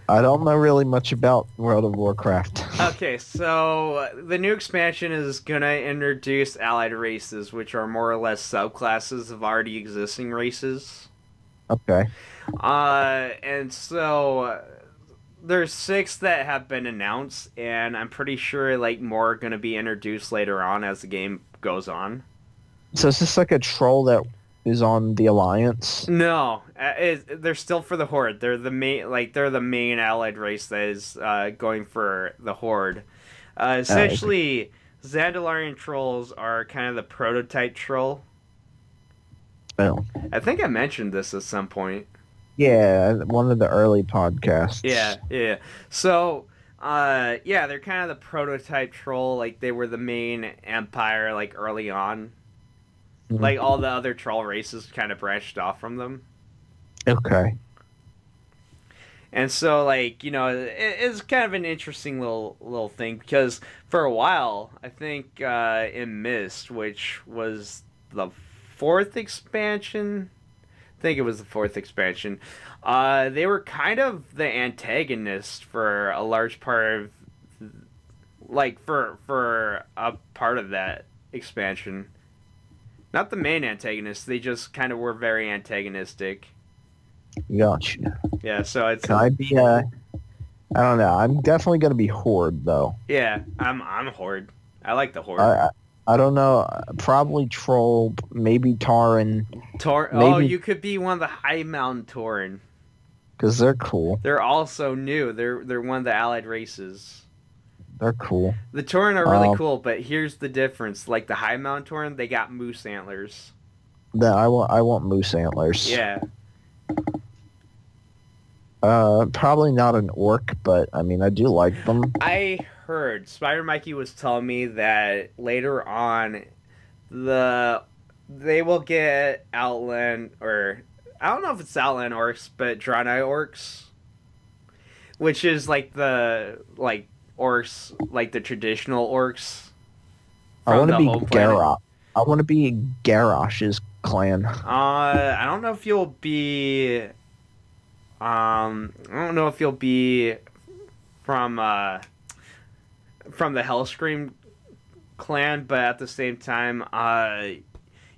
Speaker 2: I don't know really much about World of Warcraft.
Speaker 1: Okay, so the new expansion is gonna introduce allied races, which are more or less subclasses of already existing races.
Speaker 2: Okay.
Speaker 1: And so there's 6 that have been announced, and I'm pretty sure like more are gonna be introduced later on as the game goes on.
Speaker 2: So is this like a troll that is on the Alliance?
Speaker 1: No, they're still for the Horde. They're the main, like they're the main allied race that is going for the Horde.
Speaker 2: Okay.
Speaker 1: Essentially, Zandalarian trolls are kind of the prototype troll.
Speaker 2: Oh.
Speaker 1: I think I mentioned this at some point.
Speaker 2: Yeah, one of the early podcasts.
Speaker 1: Yeah. So, yeah, they're kind of the prototype troll. Like they were the main empire, like early on.
Speaker 2: Mhm.
Speaker 1: Like all the other troll races kind of branched off from them.
Speaker 2: Okay.
Speaker 1: And so, like, it's kind of an interesting little thing because for a while, I think in Mist, which was the 4th expansion, I think it was the 4th expansion, they were kind of the antagonist for a large part of, like, for a part of that expansion. Not the main antagonist, they just kind of were very antagonistic.
Speaker 2: Gotcha.
Speaker 1: Yeah, so it's
Speaker 2: Can I be I don't know. I'm definitely gonna be Horde though.
Speaker 1: yeah, I'm Horde. I like the Horde.
Speaker 2: I don't know. Probably Troll, maybe Tauren,
Speaker 1: Oh,
Speaker 2: maybe
Speaker 1: you could be one of the High Mountain Tauren.
Speaker 2: because they're cool.
Speaker 1: They're also new. They're one of the allied races.
Speaker 2: They're cool.
Speaker 1: The Tauren are really
Speaker 2: Um,
Speaker 1: cool, but here's the difference. Like the High Mountain Tauren, they got moose antlers.
Speaker 2: Then I want moose antlers.
Speaker 1: Yeah.
Speaker 2: Probably not an orc, but I mean I do like them.
Speaker 1: I heard Spider Mikey was telling me that later on they will get Outland, or I don't know if it's Outland orcs, but Draenei orcs, which is like the orcs, like the traditional orcs
Speaker 2: I want
Speaker 1: from
Speaker 2: to
Speaker 1: the
Speaker 2: be
Speaker 1: home planet.
Speaker 2: Garrosh. I want to be Garrosh's clan.
Speaker 1: I don't know if you'll be. I don't know if you'll be from from the Hellscream clan, but at the same time,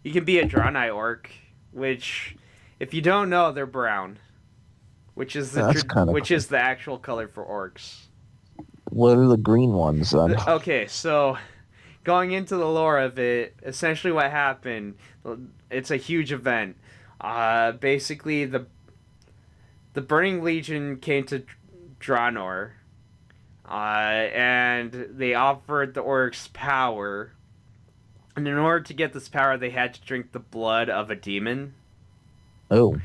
Speaker 1: you can be a Draenei orc, which, if you don't know, they're brown, which is
Speaker 2: That's kind of
Speaker 1: which is the actual color for orcs.
Speaker 2: What are the green ones then?
Speaker 1: Okay, so going into the lore of it, essentially what happened, it's a huge event. Basically, the Burning Legion came to Draenor, and they offered the orcs power. And in order to get this power, they had to drink the blood of a demon.
Speaker 2: Oh,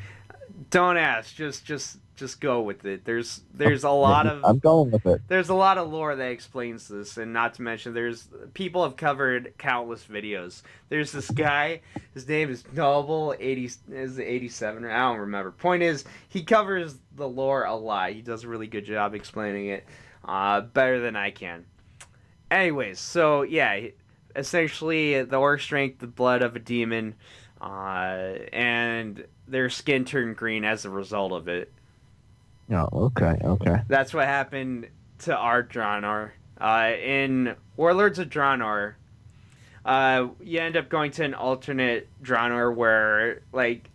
Speaker 1: Don't ask, just go with it. There's a lot of
Speaker 2: I'm going with it.
Speaker 1: there's a lot of lore that explains this, and not to mention there's people have covered countless videos. There's this guy, his name is Noble 80, is it 87, or I don't remember. Point is, he covers the lore a lot. He does a really good job explaining it, better than I can. Anyways, so yeah, essentially the orcs drank the blood of a demon, and their skin turned green as a result of it.
Speaker 2: Oh, okay.
Speaker 1: That's what happened to our Draenor. In Warlords of Draenor, you end up going to an alternate Draenor where, like,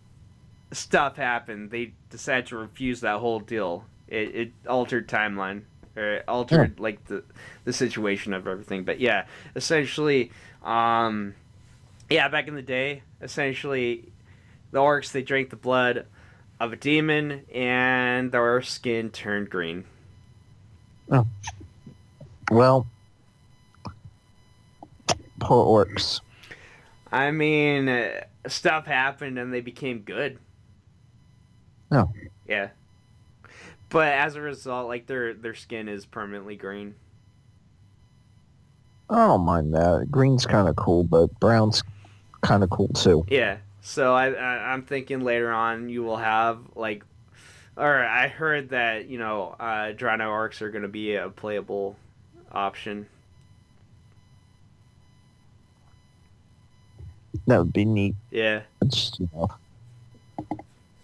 Speaker 1: stuff happened. They decided to refuse that whole deal. It altered timeline. Or it altered, like, the situation of everything. But, yeah, essentially, back in the day, essentially, the orcs, they drank the blood of a demon, and their skin turned green.
Speaker 2: Oh. Well, poor orcs.
Speaker 1: I mean, stuff happened and they became good.
Speaker 2: Oh.
Speaker 1: Yeah. But as a result, like their skin is permanently green.
Speaker 2: I don't mind that. Green's kind of cool, but brown's kind of cool too.
Speaker 1: Yeah. So I'm thinking later on you will have like or I heard that Drano orcs are going to be a playable option.
Speaker 2: That would be neat.
Speaker 1: Yeah.
Speaker 2: It's,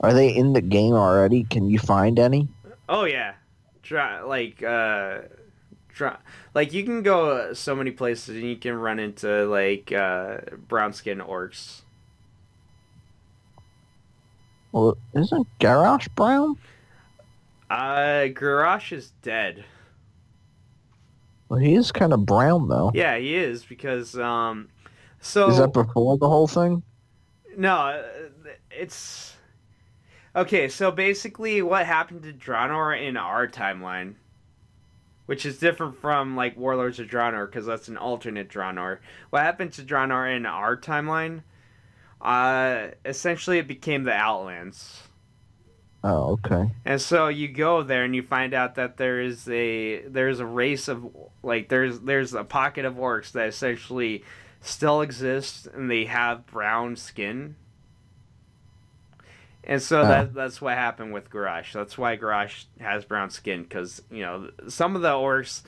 Speaker 2: are they in the game already? Can you find any?
Speaker 1: Oh yeah. Like you can go so many places and you can run into like brown skin orcs.
Speaker 2: Well, isn't Garrosh brown?
Speaker 1: Garrosh is dead.
Speaker 2: Well, he is kind of brown though.
Speaker 1: Yeah, he is because
Speaker 2: Is that before the whole thing?
Speaker 1: no, it's okay. So basically, what happened to Draenor in our timeline, which is different from like Warlords of Draenor because that's an alternate Draenor. What happened to Draenor in our timeline? Essentially, it became the Outlands.
Speaker 2: Oh, okay.
Speaker 1: And so you go there and you find out that there's a race of like there's a pocket of orcs that essentially still exists and they have brown skin. And so that's what happened with Garrosh. That's why Garrosh has brown skin because some of the orcs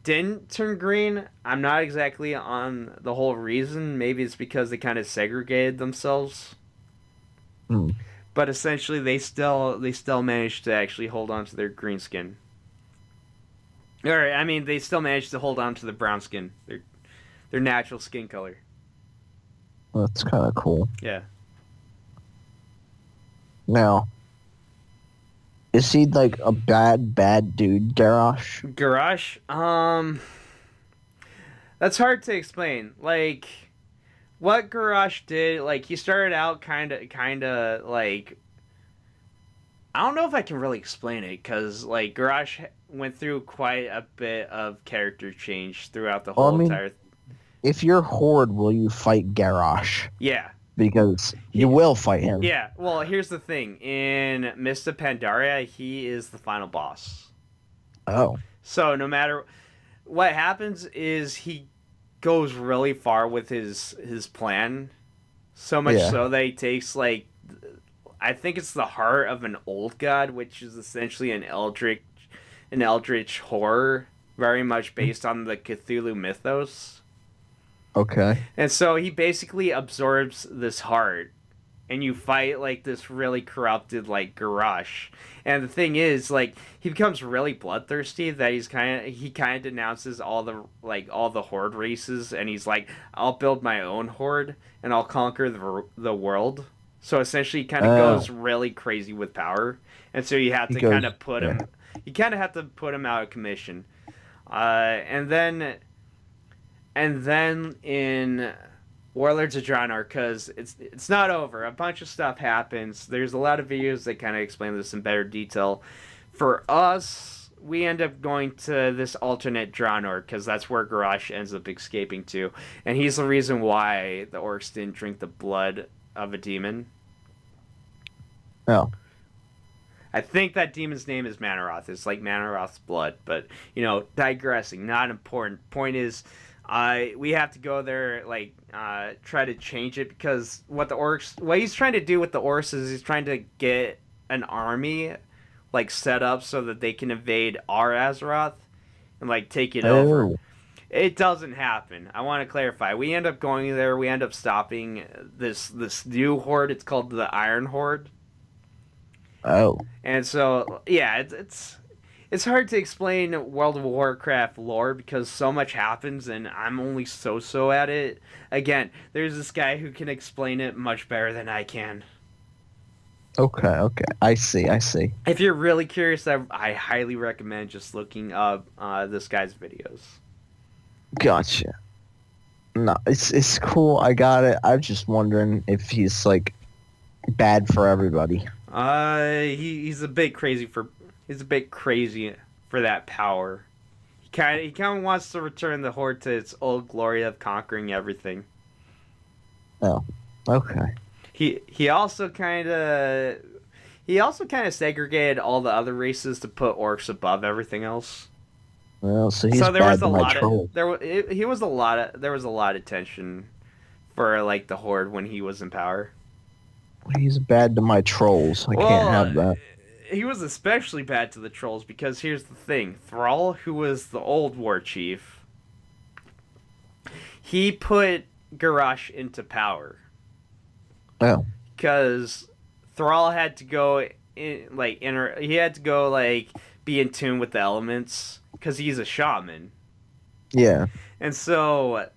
Speaker 1: didn't turn green. I'm not exactly on the whole reason. Maybe it's because they kind of segregated themselves.
Speaker 2: Hmm.
Speaker 1: But essentially, they still managed to actually hold on to their green skin. Or I mean, they still managed to hold on to the brown skin, their natural skin color.
Speaker 2: That's kind of cool.
Speaker 1: Yeah.
Speaker 2: Now, is he like a bad dude, Garrosh?
Speaker 1: Garrosh, that's hard to explain. Like, what Garrosh did, like he started out kind of like I don't know if I can really explain it because like Garrosh went through quite a bit of character change throughout the whole entire.
Speaker 2: If you're Horde, will you fight Garrosh?
Speaker 1: Yeah.
Speaker 2: Because you will fight him.
Speaker 1: Yeah. Well, here's the thing: in Mist of Pandaria, he is the final boss.
Speaker 2: Oh.
Speaker 1: So no matter what happens, is he goes really far with his plan, so much so that he takes like I think it's the heart of an old god, which is essentially an eldritch horror, very much based on the Cthulhu mythos.
Speaker 2: Okay.
Speaker 1: And so he basically absorbs this heart, and you fight like this really corrupted like Garrosh. And the thing is, like, he becomes really bloodthirsty that he kind of denounces all the horde races, and he's like, I'll build my own horde and I'll conquer the world. So essentially, he kind of goes really crazy with power, and so you have to kind of put him. You kind of have to put him out of commission, and then in Warlords of Draenor, because it's not over. A bunch of stuff happens. There's a lot of videos that kind of explain this in better detail. For us, we end up going to this alternate Draenor because that's where Garrosh ends up escaping to, and he's the reason why the orcs didn't drink the blood of a demon.
Speaker 2: Oh.
Speaker 1: I think that demon's name is Manaroth. It's like Manaroth's blood, but digressing, not important. Point is, we have to go there, like, try to change it because what he's trying to do with the orcs is he's trying to get an army, like, set up so that they can invade our Azeroth and like take it over. It doesn't happen. I want to clarify. We end up going there. We end up stopping this new horde. It's called the Iron Horde.
Speaker 2: Oh.
Speaker 1: And so, yeah, it's hard to explain World of Warcraft lore because so much happens and I'm only so at it. Again, there's this guy who can explain it much better than I can.
Speaker 2: Okay. I see.
Speaker 1: If you're really curious, I highly recommend just looking up this guy's videos.
Speaker 2: Gotcha. No, it's cool. I got it. I'm just wondering if he's like bad for everybody.
Speaker 1: He's a bit crazy for that power. He kind of wants to return the Horde to its old glory of conquering everything.
Speaker 2: Oh, okay.
Speaker 1: He also kind of segregated all the other races to put orcs above everything else.
Speaker 2: Well, so he's there was a lot of
Speaker 1: there was a lot of tension for like the Horde when he was in power.
Speaker 2: He's bad to my trolls. I can't have that.
Speaker 1: he was especially bad to the trolls because here's the thing: Thrall, who was the old war chief, he put Garrosh into power
Speaker 2: Oh.
Speaker 1: because Thrall had to go he had to go be in tune with the elements because he's a shaman.
Speaker 2: Yeah.
Speaker 1: And so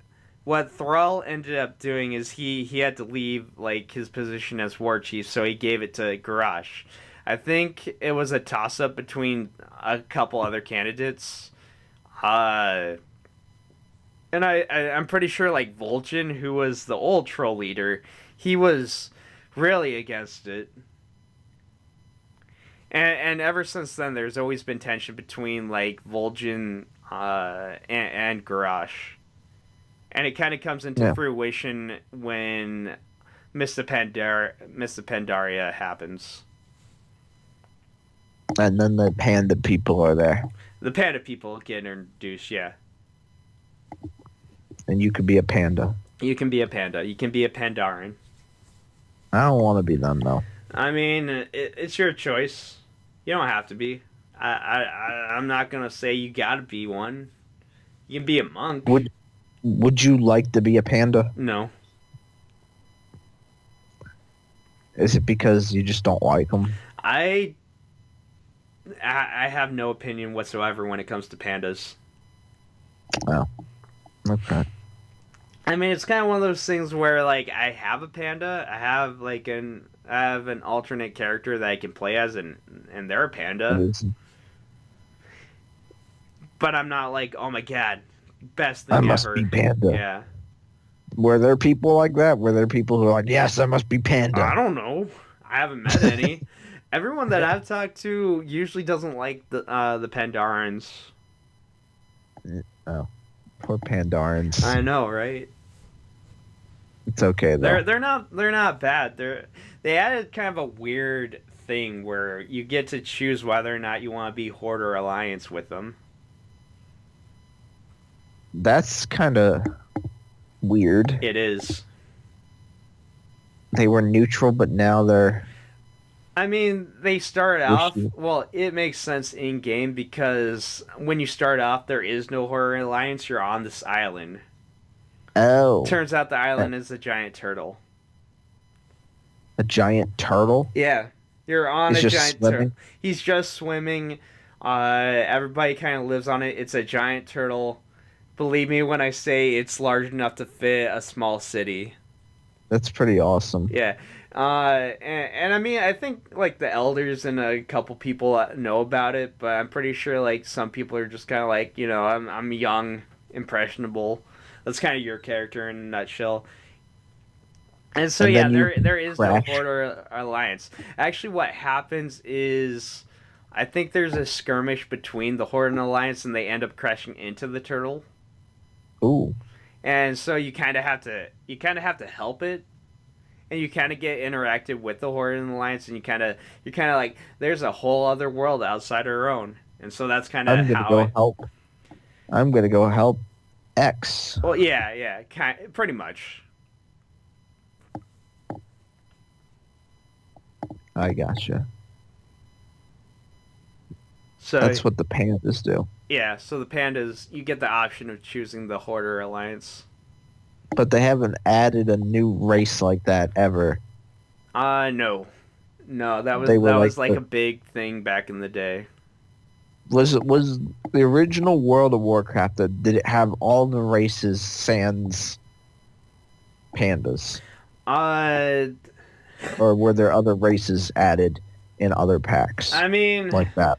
Speaker 1: what Thrall ended up doing is he had to leave his position as war chief, so he gave it to Garrosh. I think it was a toss up between a couple other candidates. And I'm pretty sure Vol'jin, who was the old troll leader, he was really against it. And ever since then, there's always been tension between Vol'jin and Garrosh, and it kind of comes into fruition when Mr. Pandaria happens.
Speaker 2: And then the panda people are there.
Speaker 1: The panda people get introduced, yeah.
Speaker 2: And you could be a panda.
Speaker 1: You can be a panda. You can be a Pandaren.
Speaker 2: I don't want to be them though.
Speaker 1: I mean, it's your choice. You don't have to be. I'm not gonna say you gotta be one. You can be a monk.
Speaker 2: Would you like to be a panda?
Speaker 1: No.
Speaker 2: Is it because you just don't like them?
Speaker 1: I have no opinion whatsoever when it comes to pandas.
Speaker 2: Oh. Okay.
Speaker 1: I mean, it's kind of one of those things where I have a panda. I have an alternate character that I can play as, and they're a panda. But I'm not oh my god, best thing
Speaker 2: I
Speaker 1: ever.
Speaker 2: must be panda.
Speaker 1: Yeah.
Speaker 2: Were there people like that? Were there people who are like, yes, I must be panda?
Speaker 1: I don't know. I haven't met any. Everyone that I've talked to usually doesn't like the Pandarans.
Speaker 2: Oh, poor Pandarans.
Speaker 1: I know, right?
Speaker 2: It's okay though.
Speaker 1: They're not bad. They added kind of a weird thing where you get to choose whether or not you want to be Horde or Alliance with them.
Speaker 2: That's kind of weird.
Speaker 1: It is.
Speaker 2: They were neutral, but now they're...
Speaker 1: I mean, they start off... Well, it makes sense in-game because when you start off, there is no Horde or Alliance. You're on this island.
Speaker 2: Oh.
Speaker 1: Turns out the island is a giant turtle.
Speaker 2: A giant turtle?
Speaker 1: Yeah. You're on a giant turtle. He's just swimming. Everybody kind of lives on it. It's a giant turtle. Believe me when I say it's large enough to fit a small city.
Speaker 2: That's pretty awesome.
Speaker 1: Yeah. And I mean, I think the elders and a couple people know about it, but I'm pretty sure some people are just kind of I'm young, impressionable. That's kind of your character in a nutshell. And so yeah, there is no Horde or Alliance. Actually, what happens is I think there's a skirmish between the Horde and Alliance, and they end up crashing into the turtle.
Speaker 2: Ooh.
Speaker 1: And so you kind of have to help it, and you kind of get interactive with the Horde and Alliance, and you're kind of there's a whole other world outside our own, and so that's kind of
Speaker 2: I'm gonna go help X.
Speaker 1: Well, yeah, pretty much.
Speaker 2: I gotcha.
Speaker 1: So
Speaker 2: that's what the pandas do.
Speaker 1: Yeah, so the pandas, you get the option of choosing the Horde or Alliance.
Speaker 2: But they haven't added a new race like that ever.
Speaker 1: No, that was a big thing back in the day.
Speaker 2: Was the original World of Warcraft did it have all the races sans pandas? Or were there other races added in other packs?
Speaker 1: I mean,
Speaker 2: like that.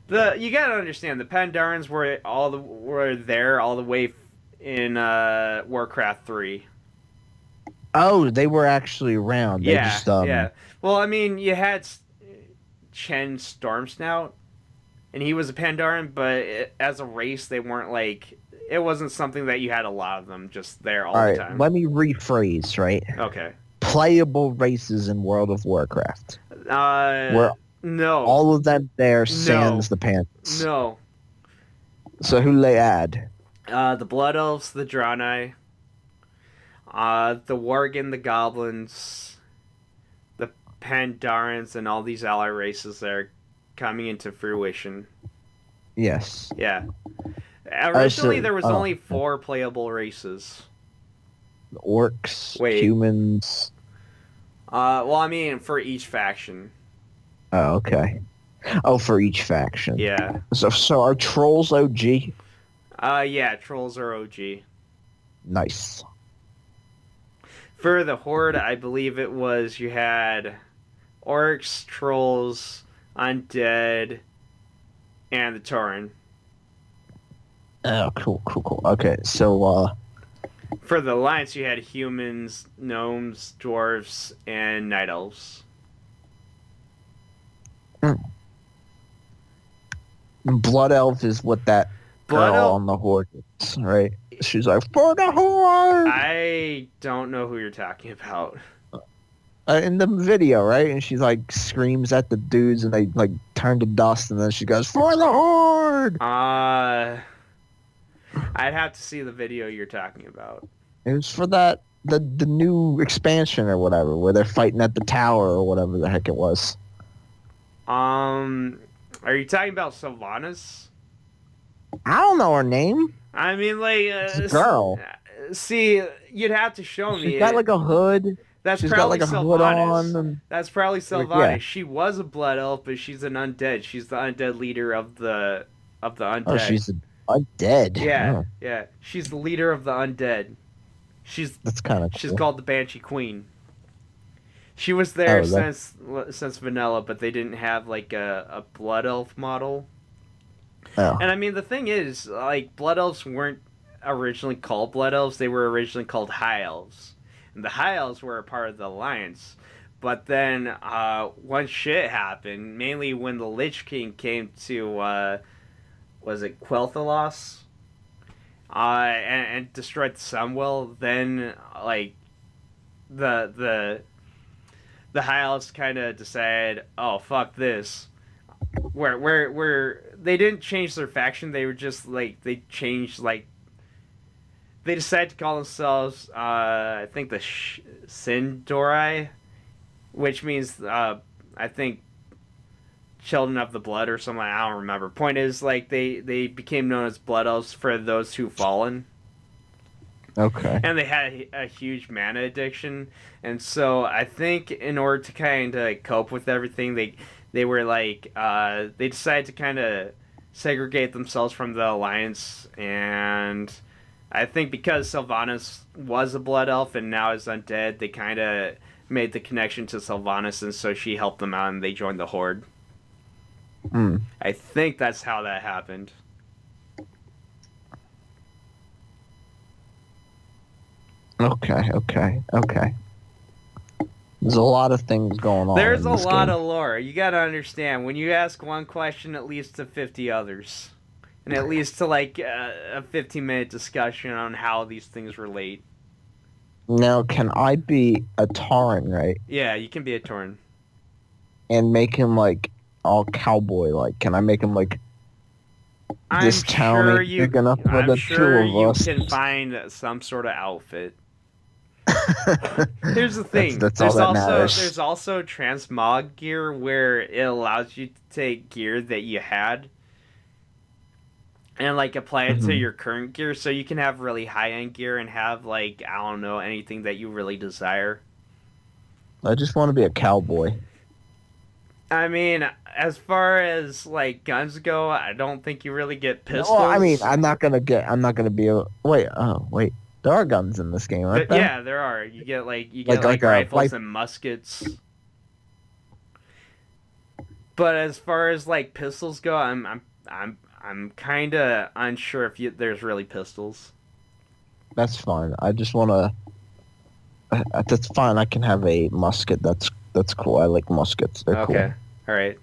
Speaker 1: You gotta understand the Pandarans were there all the way in Warcraft 3.
Speaker 2: Oh, they were actually around.
Speaker 1: Yeah. Well, I mean, you had Chen Stormsnout, and he was a Pandaren, but as a race, they weren't it wasn't something that you had a lot of them just there all the time.
Speaker 2: Let me rephrase, right?
Speaker 1: Okay.
Speaker 2: Playable races in World of Warcraft.
Speaker 1: No.
Speaker 2: All of them there sans the pandas.
Speaker 1: No.
Speaker 2: So who they add?
Speaker 1: The Blood Elves, the Draenei, the Worgen, the Goblins, the Pandarans, and all these ally races there coming into fruition.
Speaker 2: Yes.
Speaker 1: Yeah. Originally,
Speaker 2: So-
Speaker 1: there was
Speaker 2: oh.
Speaker 1: only 4 playable races.
Speaker 2: Orcs,
Speaker 1: Wait.
Speaker 2: humans.
Speaker 1: Well, I mean, for each faction.
Speaker 2: Oh, okay. Oh, for each faction.
Speaker 1: Yeah.
Speaker 2: So are trolls OG?
Speaker 1: Yeah, trolls are OG.
Speaker 2: Nice.
Speaker 1: For the Horde, I believe it was you had orcs, trolls, undead, and the Tauren.
Speaker 2: Oh, cool. Okay, so
Speaker 1: For the Alliance, you had humans, gnomes, dwarves, and night elves.
Speaker 2: Blood Elf is what that
Speaker 1: Blood
Speaker 2: girl
Speaker 1: Elf-
Speaker 2: on the Horde is, right? She's like, for the Horde!
Speaker 1: I don't know who you're talking about.
Speaker 2: In the video, right? And she like screams at the dudes and they like turn to dust and then she goes, for the Horde!
Speaker 1: I'd have to see the video you're talking about.
Speaker 2: It was for the new expansion or whatever, where they're fighting at the tower or whatever the heck it was.
Speaker 1: Are you talking about Sylvanas?
Speaker 2: I don't know her name.
Speaker 1: I mean, like,
Speaker 2: It's a girl.
Speaker 1: See, you'd have to show me.
Speaker 2: She's got like a hood.
Speaker 1: That's
Speaker 2: She's got
Speaker 1: probably
Speaker 2: like a hood
Speaker 1: Sylvanas.
Speaker 2: on. And...
Speaker 1: That's probably Sylvanas.
Speaker 2: yeah.
Speaker 1: She was a blood elf, but she's an undead. She's the undead leader of the undead.
Speaker 2: Oh, she's undead.
Speaker 1: Yeah,
Speaker 2: Oh,
Speaker 1: yeah. She's the leader of the undead.
Speaker 2: that's kind of
Speaker 1: She's
Speaker 2: cool.
Speaker 1: called the Banshee Queen. She was there
Speaker 2: Oh,
Speaker 1: since vanilla, but they didn't have like a blood elf model.
Speaker 2: Oh.
Speaker 1: And I mean, the thing is, like, blood elves weren't originally called blood elves. They were originally called high elves. And the high elves were a part of the alliance. But then, once shit happened, mainly when the Lich King came to, was it Quel'Thalas? And destroyed the Sunwell, then, like, the high elves kind of decided, oh, fuck this. Where they didn't change their faction, they were just like they changed like they decided to call themselves I think the Sindori, which means I think children of the blood or something. I don't remember. Point is, like, they became known as blood elves for those who've fallen.
Speaker 2: Okay.
Speaker 1: And they had a huge mana addiction, and so I think in order to kind of cope with everything, they were like they decided to kind of segregate themselves from the alliance. And I think because Sylvanas was a blood elf and now is undead, they kind of made the connection to Sylvanas, and so she helped them out and they joined the Horde. I think that's how that happened.
Speaker 2: Okay. There's a lot of things going on.
Speaker 1: There's
Speaker 2: in
Speaker 1: a
Speaker 2: this
Speaker 1: lot
Speaker 2: game.
Speaker 1: of lore. You gotta understand, when you ask one question, it leads to 50 others. And it leads to like a 15-minute discussion on how these things relate.
Speaker 2: Now, can I be a Tauren, right?
Speaker 1: Yeah, you can be a Tauren.
Speaker 2: And make him like all cowboy like? Can I make him like this town ain't big enough for the two of us?
Speaker 1: You can find some sort of outfit. Here's the thing.
Speaker 2: That's all that matters.
Speaker 1: There's also transmog gear where it allows you to take gear that you had and like apply it to your current gear, so you can have really high end gear and have like, I don't know, anything that you really desire.
Speaker 2: I just want to be a cowboy.
Speaker 1: I mean, as far as like guns go, I don't think you really get pistols.
Speaker 2: Well, I mean, I'm not gonna be a wait. There are guns in this game, aren't there?
Speaker 1: Yeah, there are. You get like
Speaker 2: Like a
Speaker 1: rifles and muskets. But as far as like pistols go, I'm kind of unsure if there's really pistols.
Speaker 2: That's fine. I just want to. That's fine. I can have a musket. That's cool. I like muskets. They're cool.
Speaker 1: Okay. All right.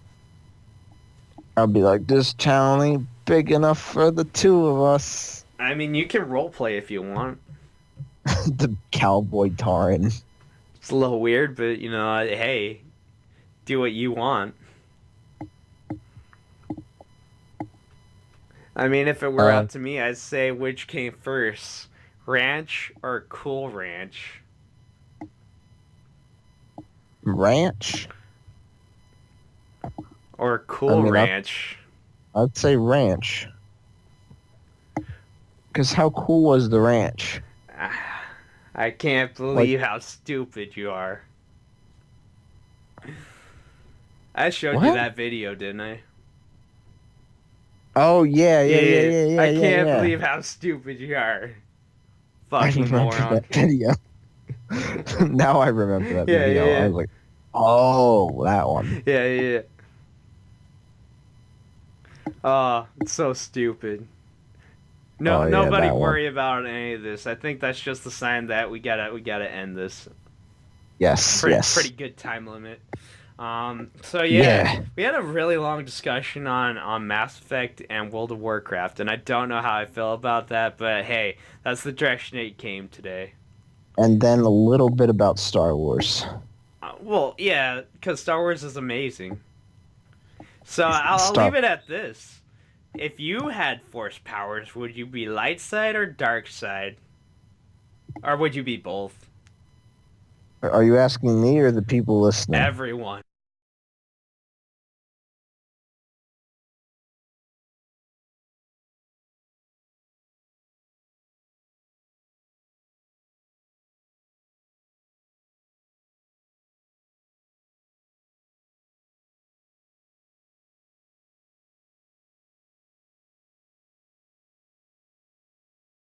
Speaker 2: I'll be like, this town ain't big enough for the two of us.
Speaker 1: I mean, you can roleplay if you want.
Speaker 2: The cowboy Tauren.
Speaker 1: It's a little weird, but you know, hey, do what you want. I mean, if it were up to me, I'd say which came first, ranch or cool ranch?
Speaker 2: Ranch?
Speaker 1: Or Cool
Speaker 2: mean,
Speaker 1: Ranch.
Speaker 2: I'd say ranch. Because how cool was the ranch?
Speaker 1: I can't believe how stupid you are. I showed you
Speaker 2: What?
Speaker 1: that video, didn't I?
Speaker 2: Oh yeah.
Speaker 1: I can't believe how stupid you are.
Speaker 2: I
Speaker 1: Fucking
Speaker 2: remember
Speaker 1: moron.
Speaker 2: that video. Now I remember that
Speaker 1: Yeah,
Speaker 2: video. I was like, oh, that one.
Speaker 1: Yeah. Oh, it's so stupid. No,
Speaker 2: Oh yeah,
Speaker 1: nobody
Speaker 2: that one.
Speaker 1: worry about any of this. I think that's just a sign that we gotta end this.
Speaker 2: Yes,
Speaker 1: Pretty good time limit. So
Speaker 2: Yeah.
Speaker 1: we had a really long discussion on Mass Effect and World of Warcraft, and I don't know how I feel about that, but hey, that's the direction it came today.
Speaker 2: And then a little bit about Star Wars.
Speaker 1: Well, yeah, because Star Wars is amazing. So I'll
Speaker 2: Star-
Speaker 1: leave it at this. If you had force powers, would you be light side or dark side? Or would you be both?
Speaker 2: Are you asking me or the people listening?
Speaker 1: Everyone.